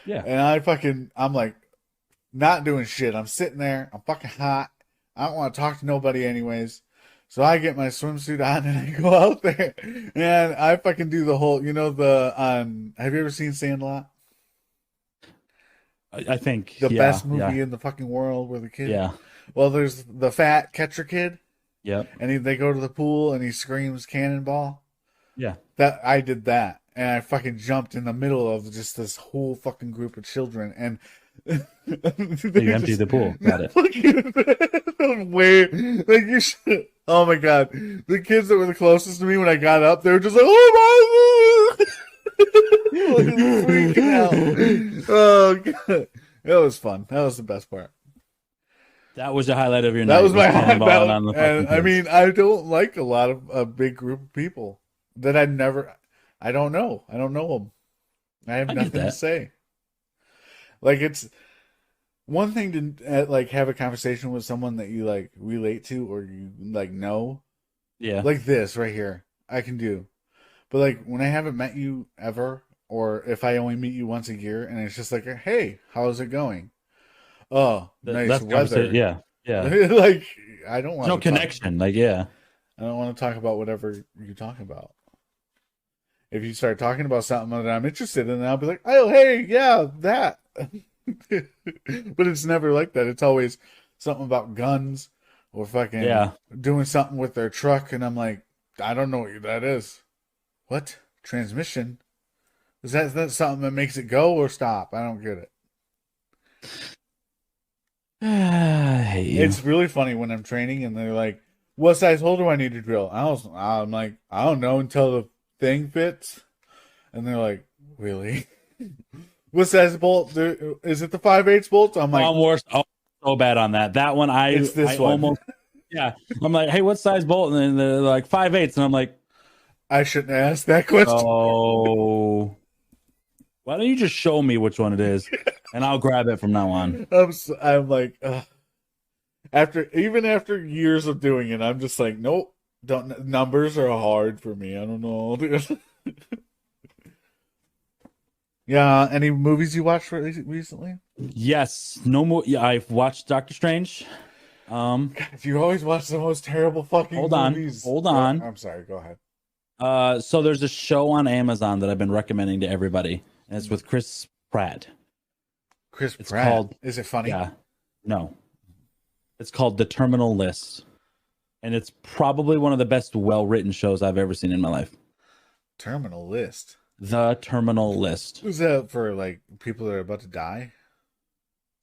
Yeah. And I'm like not doing shit. I'm sitting there. I'm fucking hot. I don't want to talk to nobody anyways. So I get my swimsuit on and I go out there and I fucking do the whole, have you ever seen Sandlot? I think the best movie in the fucking world where the kid. Yeah. Well, there's the fat catcher kid. Yep. And they go to the pool and he screams cannonball. Yeah. I did that. And I fucking jumped in the middle of just this whole fucking group of children and you empty the pool. Got it. Way like you should. Oh my god, the kids that were the closest to me when I got up, they were just like, "Oh my god!" Freaking out. Oh god, it was fun. That was the best part. That was the highlight of your night. That was my highlight. And I mean, I don't like a lot of a big group of people that I don't know. I don't know them. I have nothing to say. Like, it's one thing to like have a conversation with someone that you like relate to or you like know. Yeah. Like this right here, I can do. But like when I haven't met you ever, or if I only meet you once a year, and it's just like, hey, how's it going? Oh, nice weather. Yeah. Like I don't want no connection. I don't want to talk about whatever you talk about. If you start talking about something that I'm interested in, I'll be like, oh, hey, yeah, that. But it's never like that. It's always something about guns or fucking doing something with their truck. And I'm like, I don't know what that is. What? Transmission? Is that something that makes it go or stop? I don't get it. I hate you. It's really funny when I'm training and they're like, what size hole do I need to drill? I'm like, I don't know until the thing fits. And they're like, really? What size bolt? Is it the 5/8 bolt? I'm like, I'm worse. Oh, so bad on that. That one, it's this I one. almost, yeah. I'm like, hey, what size bolt? And then they're like 5/8, and I'm like, I shouldn't ask that question. oh, why don't you just show me which one it is, and I'll grab it from now on. I'm like, even after years of doing it, I'm just like, nope. Don't numbers are hard for me. I don't know. Yeah. Any movies you watched recently? Yes, no more. Yeah, I've watched Doctor Strange. God, you always watch the most terrible fucking movies. Hold on. I'm sorry. Go ahead. So there's a show on Amazon that I've been recommending to everybody, and it's with Chris Pratt. It's Pratt. Is it funny? Yeah. No. It's called The Terminal List, and it's probably one of the best well-written shows I've ever seen in my life. Terminal List. The Terminal List. Who's that for? Like people that are about to die?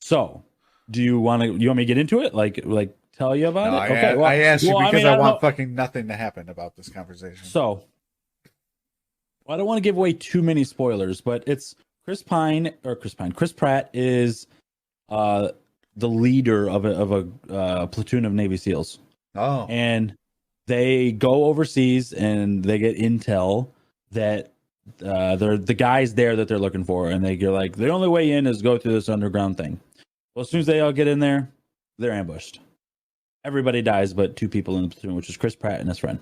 So, you want me to get into it? Like tell you about it? Okay. I asked you because I want fucking nothing to happen about this conversation. So, I don't want to give away too many spoilers, but it's Chris Pratt is the leader of a platoon of Navy SEALs. Oh. And they go overseas and they get intel that they're the guys there that they're looking for, and they're like, the only way in is go through this underground thing. Well, as soon as they all get in there, they're ambushed. Everybody dies but two people in the platoon, which is Chris Pratt and his friend.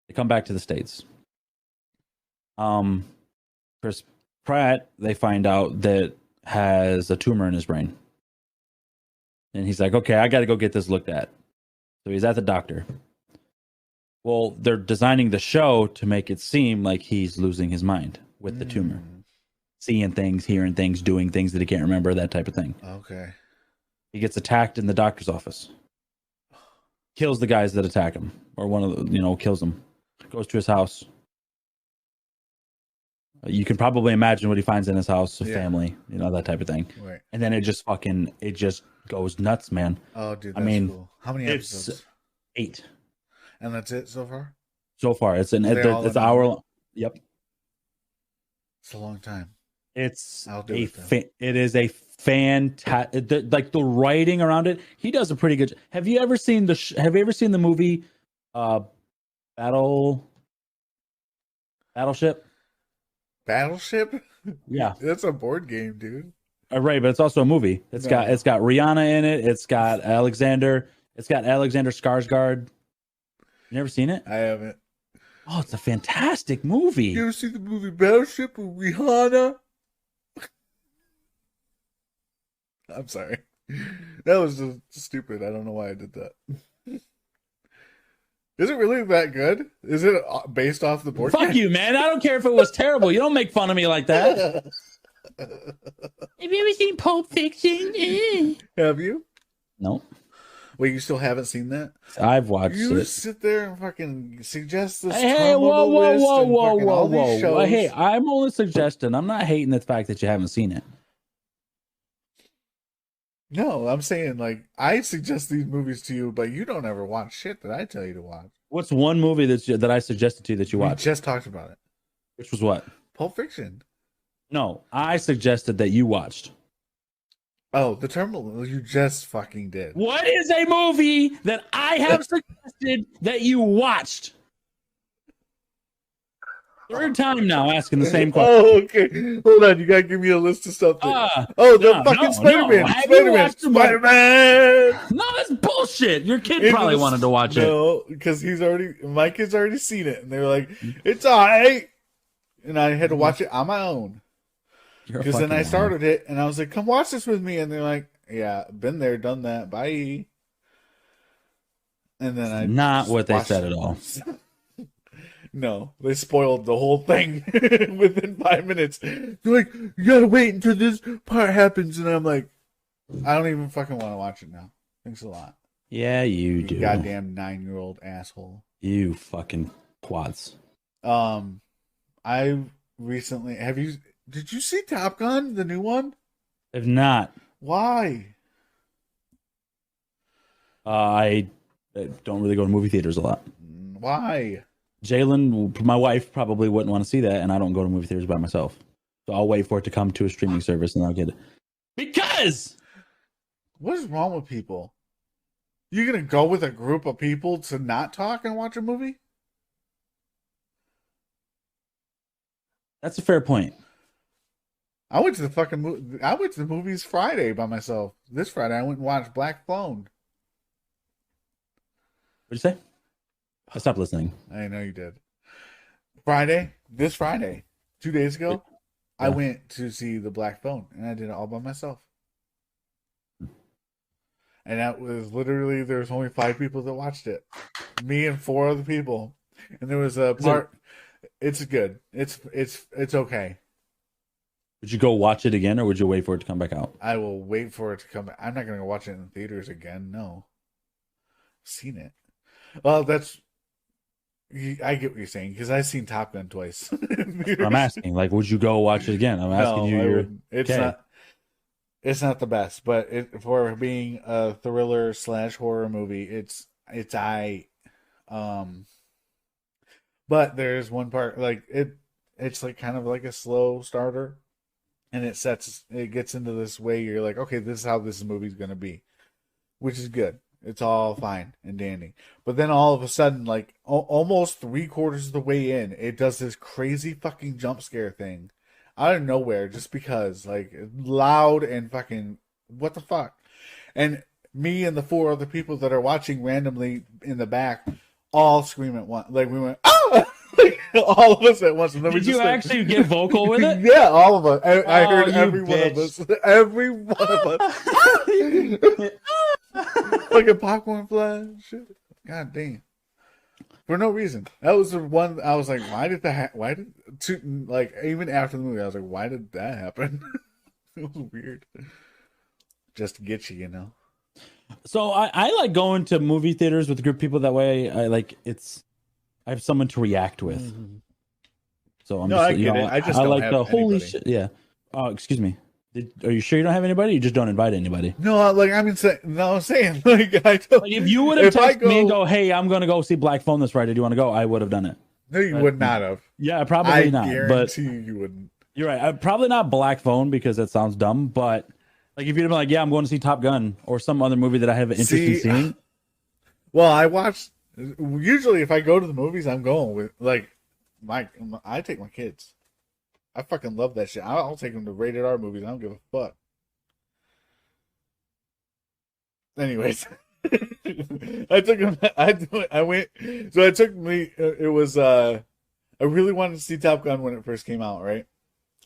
They come back to the States. Chris Pratt, they find out that has a tumor in his brain. And he's like, okay, I got to go get this looked at. So he's at the doctor. Well, they're designing the show to make it seem like he's losing his mind with the tumor. Seeing things, hearing things, doing things that he can't remember, that type of thing. Okay. He gets attacked in the doctor's office. Kills the guys that attack him. Or one of the, kills them. Goes to his house. You can probably imagine what he finds in his house, a family, that type of thing. Right. And then it just goes nuts, man. Oh, dude, that's cool. How many episodes? It's 8. And that's it so far? So far. It's an hour long. Yep. It's a long time. It's it is a fantastic, like the writing around it. He does a pretty good. Have you ever seen the movie Battleship? Battleship? Yeah. That's a board game, dude. Right, but it's also a movie. It's got Rihanna in it. It's got Alexander Skarsgård. You never seen it? I haven't. Oh, it's a fantastic movie. You ever see the movie Battleship with Rihanna? I'm sorry. That was just stupid. I don't know why I did that. Is it really that good? Is it based off the board game? Fuck you, man. I don't care if it was terrible. You don't make fun of me like that. Have you ever seen Pulp Fiction? Have you? No. Wait, you still haven't seen that? I've watched it. You sit there and fucking suggest this. Hey, whoa. Hey, I'm only suggesting. I'm not hating the fact that you haven't seen it. No, I'm saying, like, I suggest these movies to you, but you don't ever watch shit that I tell you to watch. What's one movie that I suggested to you that you watched? We just talked about it. Which was what? Pulp Fiction. No, I suggested that you watched. Oh, The Terminal. You just fucking did. What is a movie that I have suggested that you watched? Third time now asking the same question. Oh, okay. Hold on. You got to give me a list of stuff. Spider-Man. Spider-Man. No, that's bullshit. Your kid probably wanted to watch it. No, because my kid's already seen it. And they were like, it's all right. And I had to watch it on my own. Because then I started it and I was like, come watch this with me. And they're like, yeah, been there, done that. Bye. And then not what they said at all. No, they spoiled the whole thing within 5 minutes. They're like, you gotta wait until this part happens. And I'm like, I don't even fucking want to watch it now. Thanks a lot. Yeah, you do. Goddamn 9-year-old asshole. You fucking quads. I recently, did you see Top Gun, the new one? If not. Why? I I don't really go to movie theaters a lot. Why? Jalen, my wife, probably wouldn't want to see that, and I don't go to movie theaters by myself. So I'll wait for it to come to a streaming service, and I'll get it. Because what is wrong with people? You're gonna go with a group of people to not talk and watch a movie? that's a fair point. I went to the movies Friday by myself. This Friday, I went and watched Black Phone. What'd you say? I stopped listening. I know you did. This Friday, 2 days ago, Yeah. I went to see the Black Phone, and I did it all by myself. And that was literally, there's only 5 people that watched it. Me and 4 other people. And there was a part. It's good. It's okay. Would you go watch it again, or would you wait for it to come back out? I will wait for it to come back. I'm not going to watch it in theaters again. No. I've seen it. Well, I get what you're saying, because I've seen Top Gun twice. I'm asking, like, would you go watch it again? I'm asking you. It's not the best, but for being a thriller / horror movie, it's but there's one part, like, it's like kind of like a slow starter, and it gets into this way, you're like, okay, this is how this movie's gonna be, which is good. It's all fine and dandy. But then all of a sudden, like almost 3/4 of the way in, it does this crazy fucking jump scare thing out of nowhere, just because, like, loud and fucking what the fuck. And me and the 4 other people that are watching randomly in the back all scream at once. Like, we went, ah! Like, all of us at once. And then Did you actually get vocal with it? Yeah, all of us. I heard every bitch. one of us. Every one of us. Like a popcorn flash. God damn. For no reason. That was the one I was like, like, even after the movie, I was like, why did that happen? It was weird. Just to get you, you know. So I like going to movie theaters with a group of people. That way, I have someone to react with. Mm-hmm. So I get it. I just don't like have the holy anybody. shit. Yeah. Oh, excuse me. Are you sure you don't have anybody? You just don't invite anybody? No, like, I'm saying, like, I don't. Like, if you would have texted me and go, "Hey, I'm going to go see Black Phone this Friday. Do you want to go?" I would have done it. No, you would not have. Yeah, probably I not. guarantee But you wouldn't. you're right. Probably not Black Phone, because that sounds dumb. But like, if you'd have been like, "Yeah, I'm going to see Top Gun," or some other movie that I have an interest in seeing. Well, usually if I go to the movies, I'm going with, like, I take my kids. I fucking love that shit. I'll take them to rated R movies. I don't give a fuck. Anyways, I took him. I went. So I took me. It was. I really wanted to see Top Gun when it first came out. Right.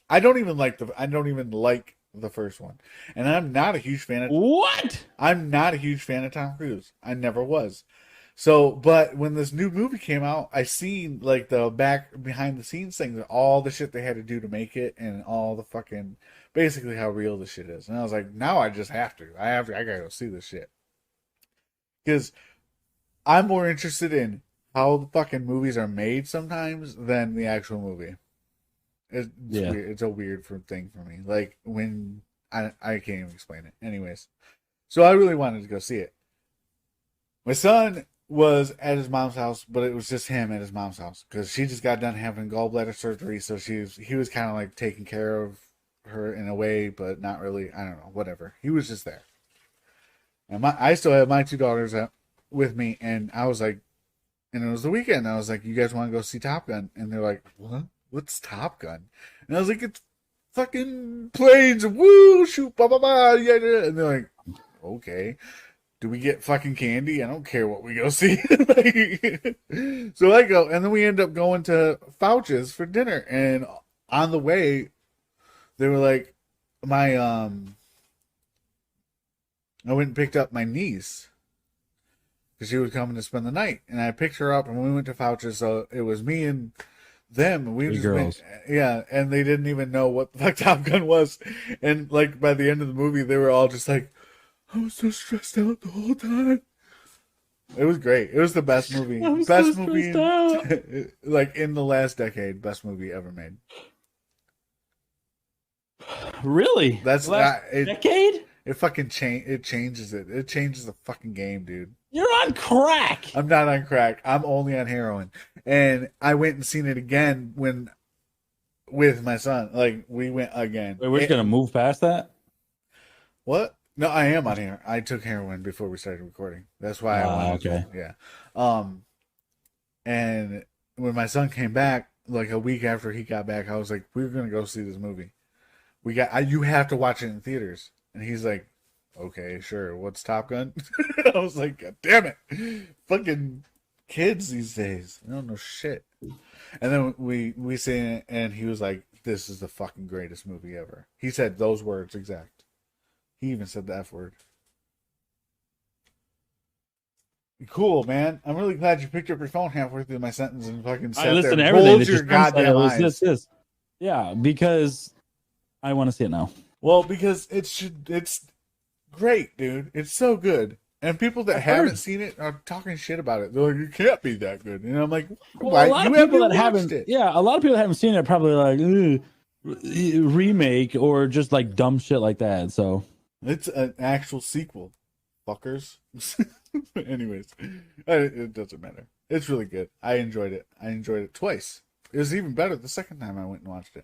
I don't even like the first one, and I'm not a huge fan of. What? I'm not a huge fan of Tom Cruise. I never was. So, but when this new movie came out, I seen, like, the behind the scenes things, all the shit they had to do to make it, and all the fucking, basically how real this shit is. And I was like, now I just have to. I gotta go see this shit. Because I'm more interested in how the fucking movies are made sometimes than the actual movie. It's weird. It's a weird thing for me. Like, when I can't even explain it. Anyways, so I really wanted to go see it. My son was at his mom's house, but it was just him at his mom's house, because she just got done having gallbladder surgery, so he was kind of like taking care of her in a way, but not really. I don't know, whatever. He was just there, and I still have my 2 daughters with me, and I was like, and it was the weekend. I was like, "You guys want to go see Top Gun?" And they're like, "What? What's Top Gun?" And I was like, "It's fucking planes, woo, shoot, blah blah blah, yeah." And they're like, "Okay. Do we get fucking candy? I don't care what we go see." So I go, and then we end up going to Fouch's for dinner. And on the way, they were like, I went and picked up my niece, because she was coming to spend the night. And I picked her up, and we went to Fouch's. So it was me and them. We just girls. Yeah, and they didn't even know what the fuck Top Gun was. And, like, by the end of the movie, they were all just like, "I was so stressed out the whole time." It was great. It was the best movie. Best movie like, in the last decade. Best movie ever made. Really? That's last decade? It fucking it changes it. It changes the fucking game, dude. You're on crack. I'm not on crack. I'm only on heroin. And I went and seen it again with my son. Like, we went again. Wait, we're just gonna move past that? What? No, I am on here. I took heroin before we started recording. That's why I wanted okay. to. Yeah. And when my son came back, like a week after he got back, I was like, we're gonna go see this movie. You have to watch it in theaters. And he's like, okay, sure. What's Top Gun? I was like, God damn it. Fucking kids these days. I don't know shit. And then we seen it, and he was like, this is the fucking greatest movie ever. He said those words exact. He even said the F word. Cool, man. I'm really glad you picked up your phone halfway through my sentence and fucking sat I listen there to everything. rolled your goddamn eyes. This. Yeah, because I want to see it now. Well, because it's great, dude. It's so good. And people that haven't seen it are talking shit about it. They're like, it can't be that good. And I'm like, well, a lot of people that haven't, a lot of people that haven't seen it probably like remake or just like dumb shit like that. So it's an actual sequel, fuckers. Anyways, it doesn't matter. It's really good. I enjoyed it. I enjoyed it twice. It was even better the second time I went and watched it.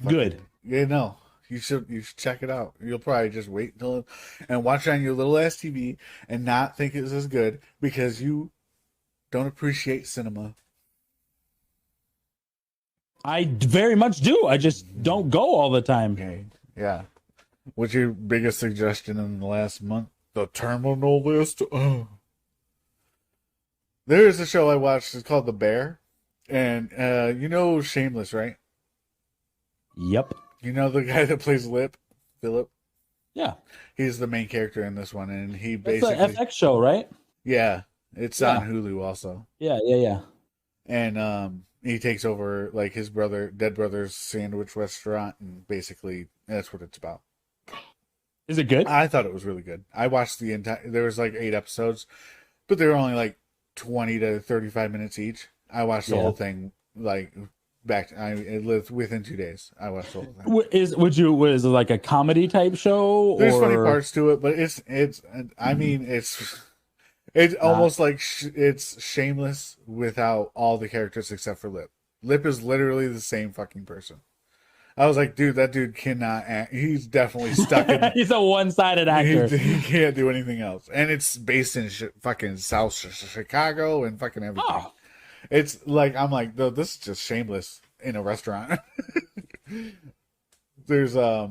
Good. Yeah, no. You should check it out. You'll probably just wait until and watch it on your little ass TV and not think it's as good because you don't appreciate cinema. I very much do. I just don't go all the time. Okay. Yeah. What's your biggest suggestion in the last month? The Terminal List. Oh. There is a show I watched. It's called The Bear, and you know Shameless, right? Yep. You know the guy that plays Lip, Philip? Yeah. He's the main character in this one, and he basically... It's an FX show, right? Yeah. It's on Hulu also. Yeah. And he takes over, like, his dead brother's sandwich restaurant, and basically that's what it's about. Is it good? I thought it was really good. I watched the entire... There was, like, 8 episodes, but they were only, like, 20 to 35 minutes each. I watched the whole thing, like... It lived within 2 days. I watched the whole thing. Is it like a comedy type show? There's funny parts to it, but it's almost like it's Shameless without all the characters except for Lip. Lip is literally the same fucking person. I was like, dude, that dude cannot act. He's definitely stuck in. He's a one-sided actor. He can't do anything else, and it's based in fucking South Chicago and fucking everything. Oh. It's like, I'm like, no, this is just Shameless in a restaurant. There's I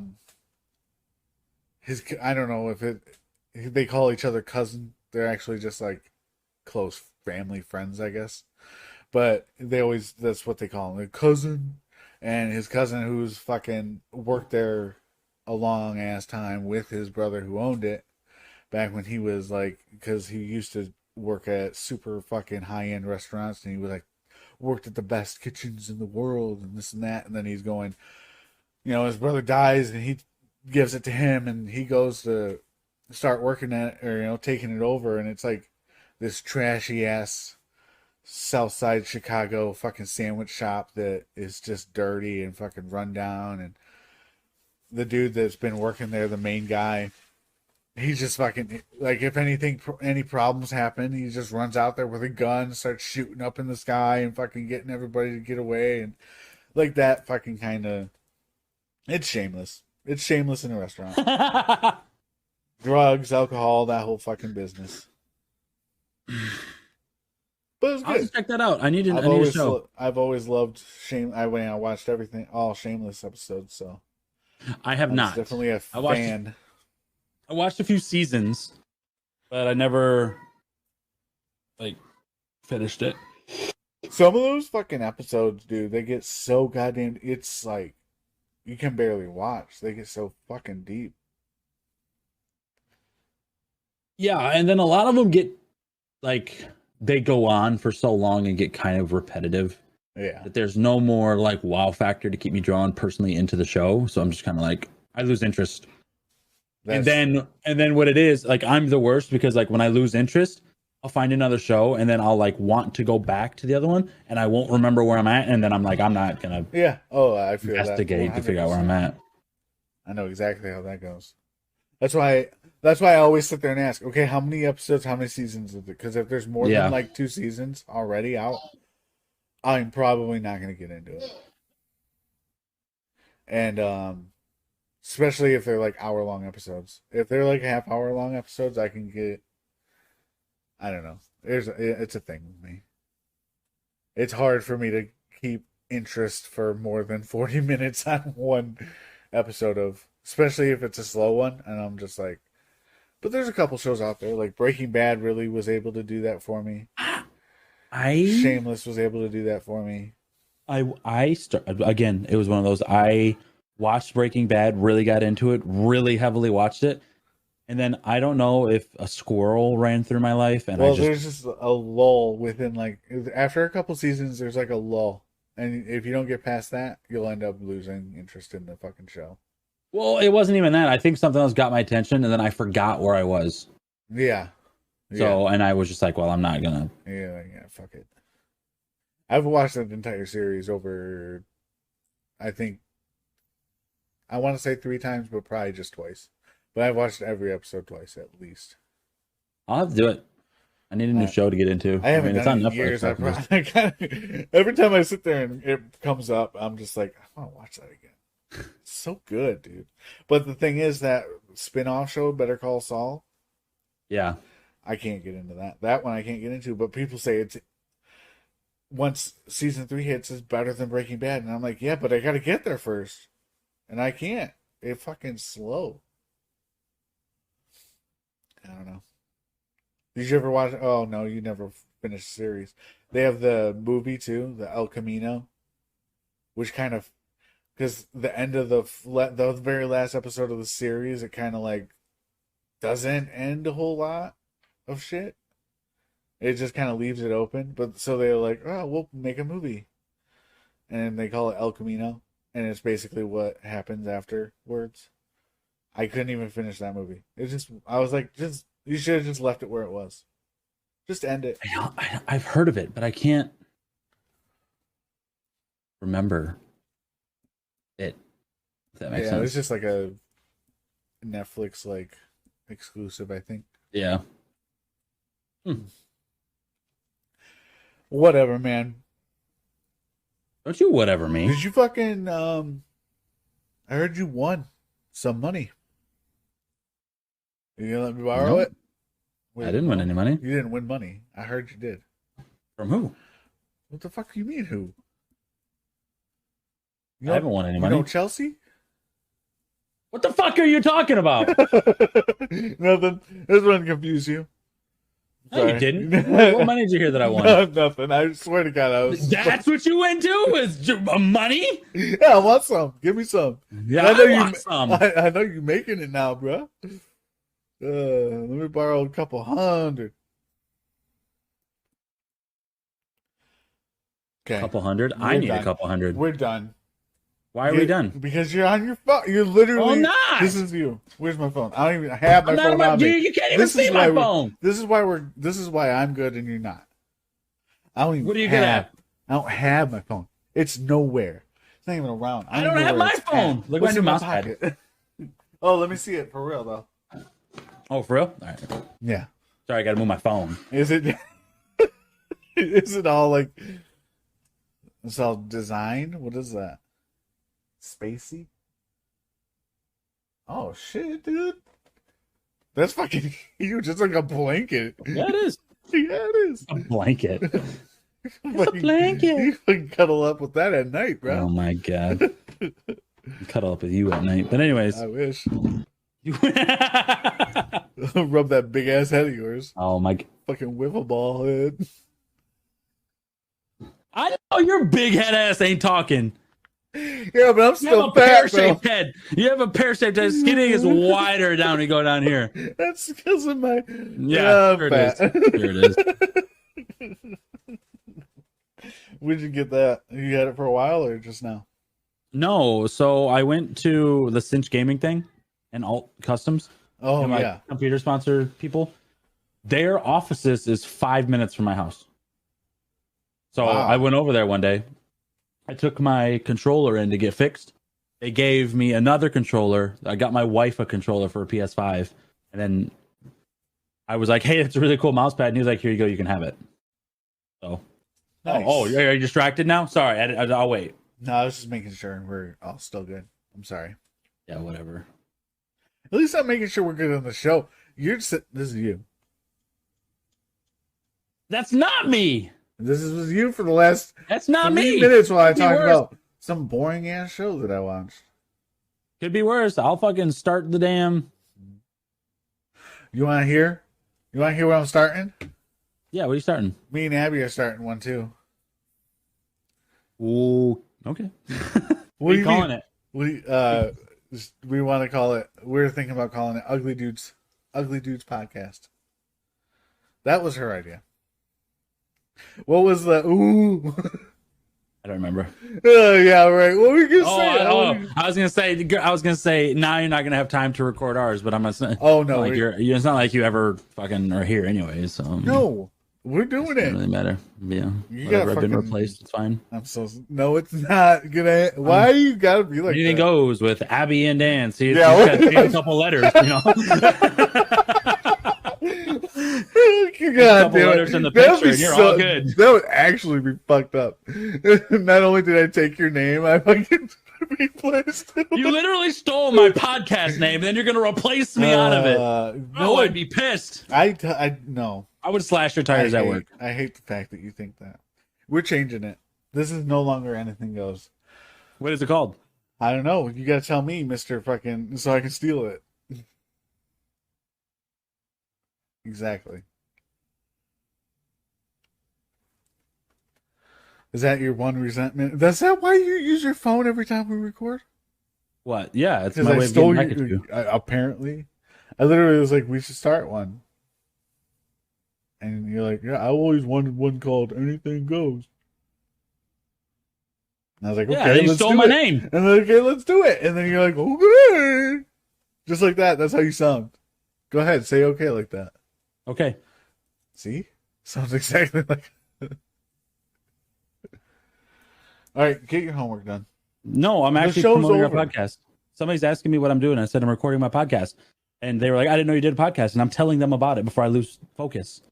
don't know if they call each other cousin. They're actually just like close family friends, I guess. But that's what they call him, a cousin. And his cousin, who's fucking worked there a long ass time with his brother who owned it back when he was like, because he used to work at super fucking high-end restaurants, and he was like worked at the best kitchens in the world and this and that. And then he's going, his brother dies and he gives it to him, and he goes to start working at, or taking it over, and it's like this trashy ass Southside Chicago fucking sandwich shop that is just dirty and fucking run down. And the dude that's been working there, the main guy, he's just fucking, like, if any problems happen, he just runs out there with a gun, starts shooting up in the sky and fucking getting everybody to get away. And like that fucking kind of, it's Shameless. It's Shameless in a restaurant. Drugs, alcohol, that whole fucking business. But it's good. I'll just check that out. I need a show. I've always loved I watched all Shameless episodes, so I have not. Definitely a fan. I watched a few seasons, but I never finished it. Some of those fucking episodes, dude, they get so goddamn. It's like you can barely watch. They get so fucking deep. Yeah, and then a lot of them get they go on for so long and get kind of repetitive. Yeah, that there's no more wow factor to keep me drawn personally into the show. So I'm just kind of I lose interest. And then what it is, I'm the worst because when I lose interest, I'll find another show and then I'll want to go back to the other one and I won't remember where I'm at, and then I'm not gonna I feel investigate that to figure out where I'm at. I know exactly how that goes. That's why I always sit there and ask, okay, how many episodes, how many seasons is it? Because if there's more than like 2 seasons already out, I'm probably not going to get into it. And especially if they're like hour-long episodes. If they're like half-hour-long episodes, I can get. I don't know. It's a thing with me. It's hard for me to keep interest for more than 40 minutes on one episode of, especially if it's a slow one, and I'm just like, but there's a couple shows out there, like Breaking Bad really was able to do that for me. Shameless was able to do that for me. Again, it was one of those, I watched Breaking Bad, really got into it, really heavily watched it, and then I don't know if a squirrel ran through my life, and there's just a lull within, like, after a couple seasons, there's like a lull. And if you don't get past that, you'll end up losing interest in the fucking show. Well, it wasn't even that. I think something else got my attention, and then I forgot where I was. Yeah. So, and I was just like, well, I'm not gonna. Yeah, fuck it. I've watched that entire series over, I think, I want to say 3 times, but probably just twice. But I've watched every episode twice at least. I'll have to do it. I need a new show to get into. I haven't done it in years. Every time I sit there and it comes up, I'm just like, I want to watch that again. It's so good, dude. But the thing is, that spin-off show, Better Call Saul. Yeah. I can't get into that. That one I can't get into. But people say it's, once season 3 hits, it's better than Breaking Bad. And I'm like, yeah, but I got to get there first. And I can't. It's fucking slow. I don't know. Did you ever watch? Oh no, you never finished the series. They have the movie too, the El Camino, which kind of, because the end of the very last episode of the series, it kind of like doesn't end a whole lot of shit. It just kind of leaves it open. But so they're like, oh, we'll make a movie, and they call it El Camino, and it's basically what happens afterwards. I couldn't even finish that movie. I was like, you should have just left it where it was. Just end it. I've heard of it, but I can't remember it. If that makes sense. It's just like a Netflix like exclusive, I think. Yeah. Whatever, man. Don't you whatever me. Did you fucking I heard you won some money. You gonna let me borrow it? Wait, I didn't win any money. You didn't win money. I heard you did. From who? What the fuck do you mean who? I haven't won any money. You know Chelsea? What the fuck are you talking about? Nothing. This one confuse you. No, you didn't. What money did you hear that I won? No, nothing. I swear to God, I was. That's what you went to? Was money? Yeah, I want some. Give me some. Yeah, I want some. I know you're making it now, bro. Let me borrow a couple hundred. Okay. A couple hundred? I need a couple hundred. We're done. Why are we done? Because you're on your phone. You're literally. Oh, not. This is you. Where's my phone? I don't even have my phone on me. You can't even see my phone. This is why I'm good and you're not. I don't even. What are you good at? I don't have my phone. It's nowhere. It's not even around. I don't have my phone. Look at my pocket. Oh, let me see it for real though. Oh, for real? All right. Yeah. Sorry, I gotta move my phone. Is it? Is it all like? It's all designed. What is that? Spacey? Oh shit, dude. That's fucking huge. It's like a blanket. Yeah, it is. Yeah, it is. A blanket. It's a blanket. You can cuddle up with that at night, bro. Oh my God. Cuddle up with you at night. But anyways. I wish. Rub that big ass head of yours. Oh my. Fucking wiffleball head. I know your big head ass ain't talking. Yeah, but I'm still fat, pear-shaped head. You have a pear-shaped head. Skinny is wider down and go down here. That's because of my. Yeah, here it is. Here it is. Where'd you get that? You had it for a while or just now? No, so I went to the Cinch Gaming thing and Alt Customs. Oh, and yeah. Computer sponsor people. Their offices is 5 minutes from my house. So I went over there one day. I took my controller in to get fixed, they gave me another controller. I got my wife a controller for a PS5, and then I was like, "Hey, it's a really cool mouse pad." And he was like, "Here you go, you can have it." So, Nice. are you distracted now? Sorry, I'll wait. No, I was just making sure we're all still good. I'm sorry. Yeah, whatever. At least I'm making sure we're good on the show. This is you. That's not me. This was you for the last. That's not 3 me. minutes while I Could be talk worse. about some boring ass show that I watched. Could be worse. I'll fucking start the damn. You want to hear? You want to hear what I'm starting? Yeah, what are you starting? Me and Abby are starting one too. Ooh, okay. What are you calling it? We want to call it. We're thinking about calling it Ugly Dudes Podcast. That was her idea. What was the ooh? I don't remember. Oh yeah, right. What were you gonna say? I was gonna say. Now you're not gonna have time to record ours, but I'm gonna say. Oh no, like it's not like you ever fucking are here anyways. So no, we're doing it. Doesn't really matter. Yeah, I've been replaced. It's fine. No, it's not gonna. Why you gotta be like anything that? goes with Abby and Dan. See, Yeah, it's got a couple letters, you know. God damn letters it. in the picture, and you're all good. That would actually be fucked up. Not only did I take your name, I fucking replaced it. You literally stole my podcast name, and then you're gonna replace me out of it. No, I'd be pissed. No. I would slash your tires at work. I hate the fact that you think that. We're changing it. This is no longer Anything Goes. What is it called? I don't know. You gotta tell me, Mr. Fucking, so I can steal it. Exactly. Is that your one resentment? Is that why you use your phone every time we record? What? Yeah, it's Because my I way of stole getting back at you. apparently. I literally was like, we should start one. And you're like, yeah, I always wanted one called Anything Goes. And I was like, okay, Yeah, you stole my name. And then, okay, let's do it. And then you're like, okay. Just like that. That's how you sound. Go ahead, say okay like that. Okay. See? Sounds exactly like. All right, get your homework done. No, I'm actually show's promoting our over. podcast. Somebody's asking me what I'm doing. I said I'm recording my podcast. And they were like, I didn't know you did a podcast. And I'm telling them about it before I lose focus.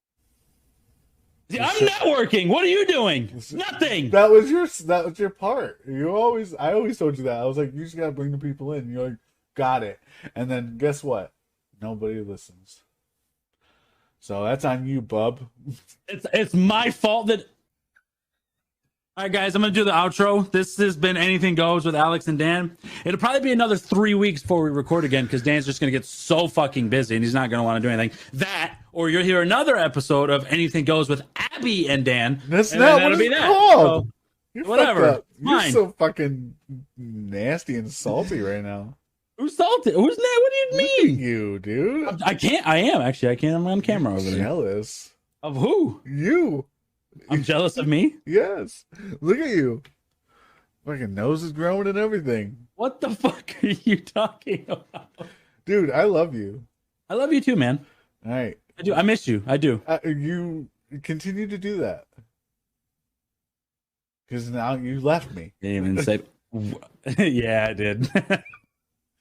See, I'm networking. What are you doing? Nothing. That was your part. I always told you that. I was like, you just gotta bring the people in. You're like, got it. And then guess what? Nobody listens. So that's on you, bub. It's my fault that. All right, guys, I'm going to do the outro. This has been Anything Goes with Alex and Dan. It'll probably be another 3 weeks before we record again because Dan's just going to get so fucking busy and he's not going to want to do anything. That, or you'll hear another episode of Anything Goes with Abby and Dan. That's and not what it's called. So, You're whatever. You're Fine. so fucking nasty and salty right now. Who's salty? Who's that? What do you mean? You, dude. I can't. I am, actually. I can't. I'm on camera over there. Jealous. Of who? You. I'm jealous of me? Yes. Look at you. Fucking nose is growing and everything. What the fuck are you talking about? Dude, I love you. I love you too, man. All right. I do. I miss you. I do. You continue to do that. Because now you left me. Didn't even say. Yeah, I did.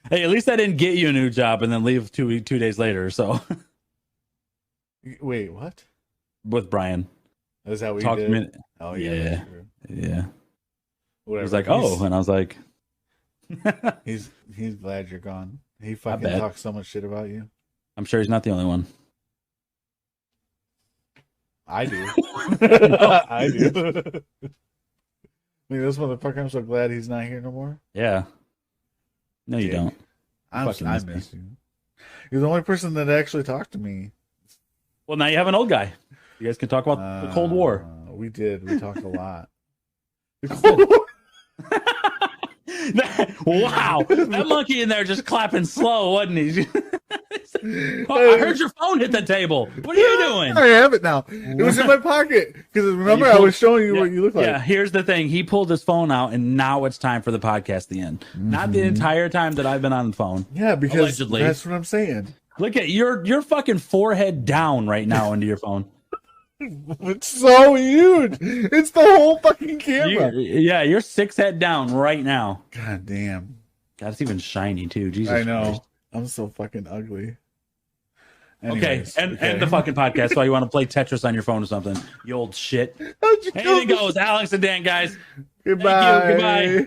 Hey, at least I didn't get you a new job and then leave 2 days later. So, Wait, what? with Brian, Is that what talked you to did? me. Oh, Yeah. yeah. That's true. Yeah, Whatever. he was like, "Oh," and I was like, He's glad you're gone. He bet. fucking talks so much shit about you. "I'm sure he's not the only one." I do. I do. I mean, this motherfucker, I'm so glad he's not here no more. Yeah. No, you Dick. don't. I Fucking miss miss you. You're the only person that actually talked to me. Well, now you have an old guy. You guys can talk about the Cold War. We did. We talked a lot. The Cold War. Wow, that monkey in there just clapping slow, wasn't he? Oh, I heard your phone hit the table. What are you doing? I have it now. It was in my pocket. Because remember, I was showing you what you look like. Yeah, here's the thing. He pulled his phone out, and now it's time for the podcast to end. Not the entire time that I've been on the phone. Yeah, because Allegedly. that's what I'm saying. Look at your fucking forehead down right now into your phone. It's so huge. It's the whole fucking camera. You're 6 head down right now. God damn. God, it's even shiny too. Jesus I know. Christ. I'm so fucking ugly. Anyways, and the fucking podcast while you want to play Tetris on your phone or something. You old shit. Anything goes. Alex and Dan, guys. Goodbye. Thank you. Goodbye.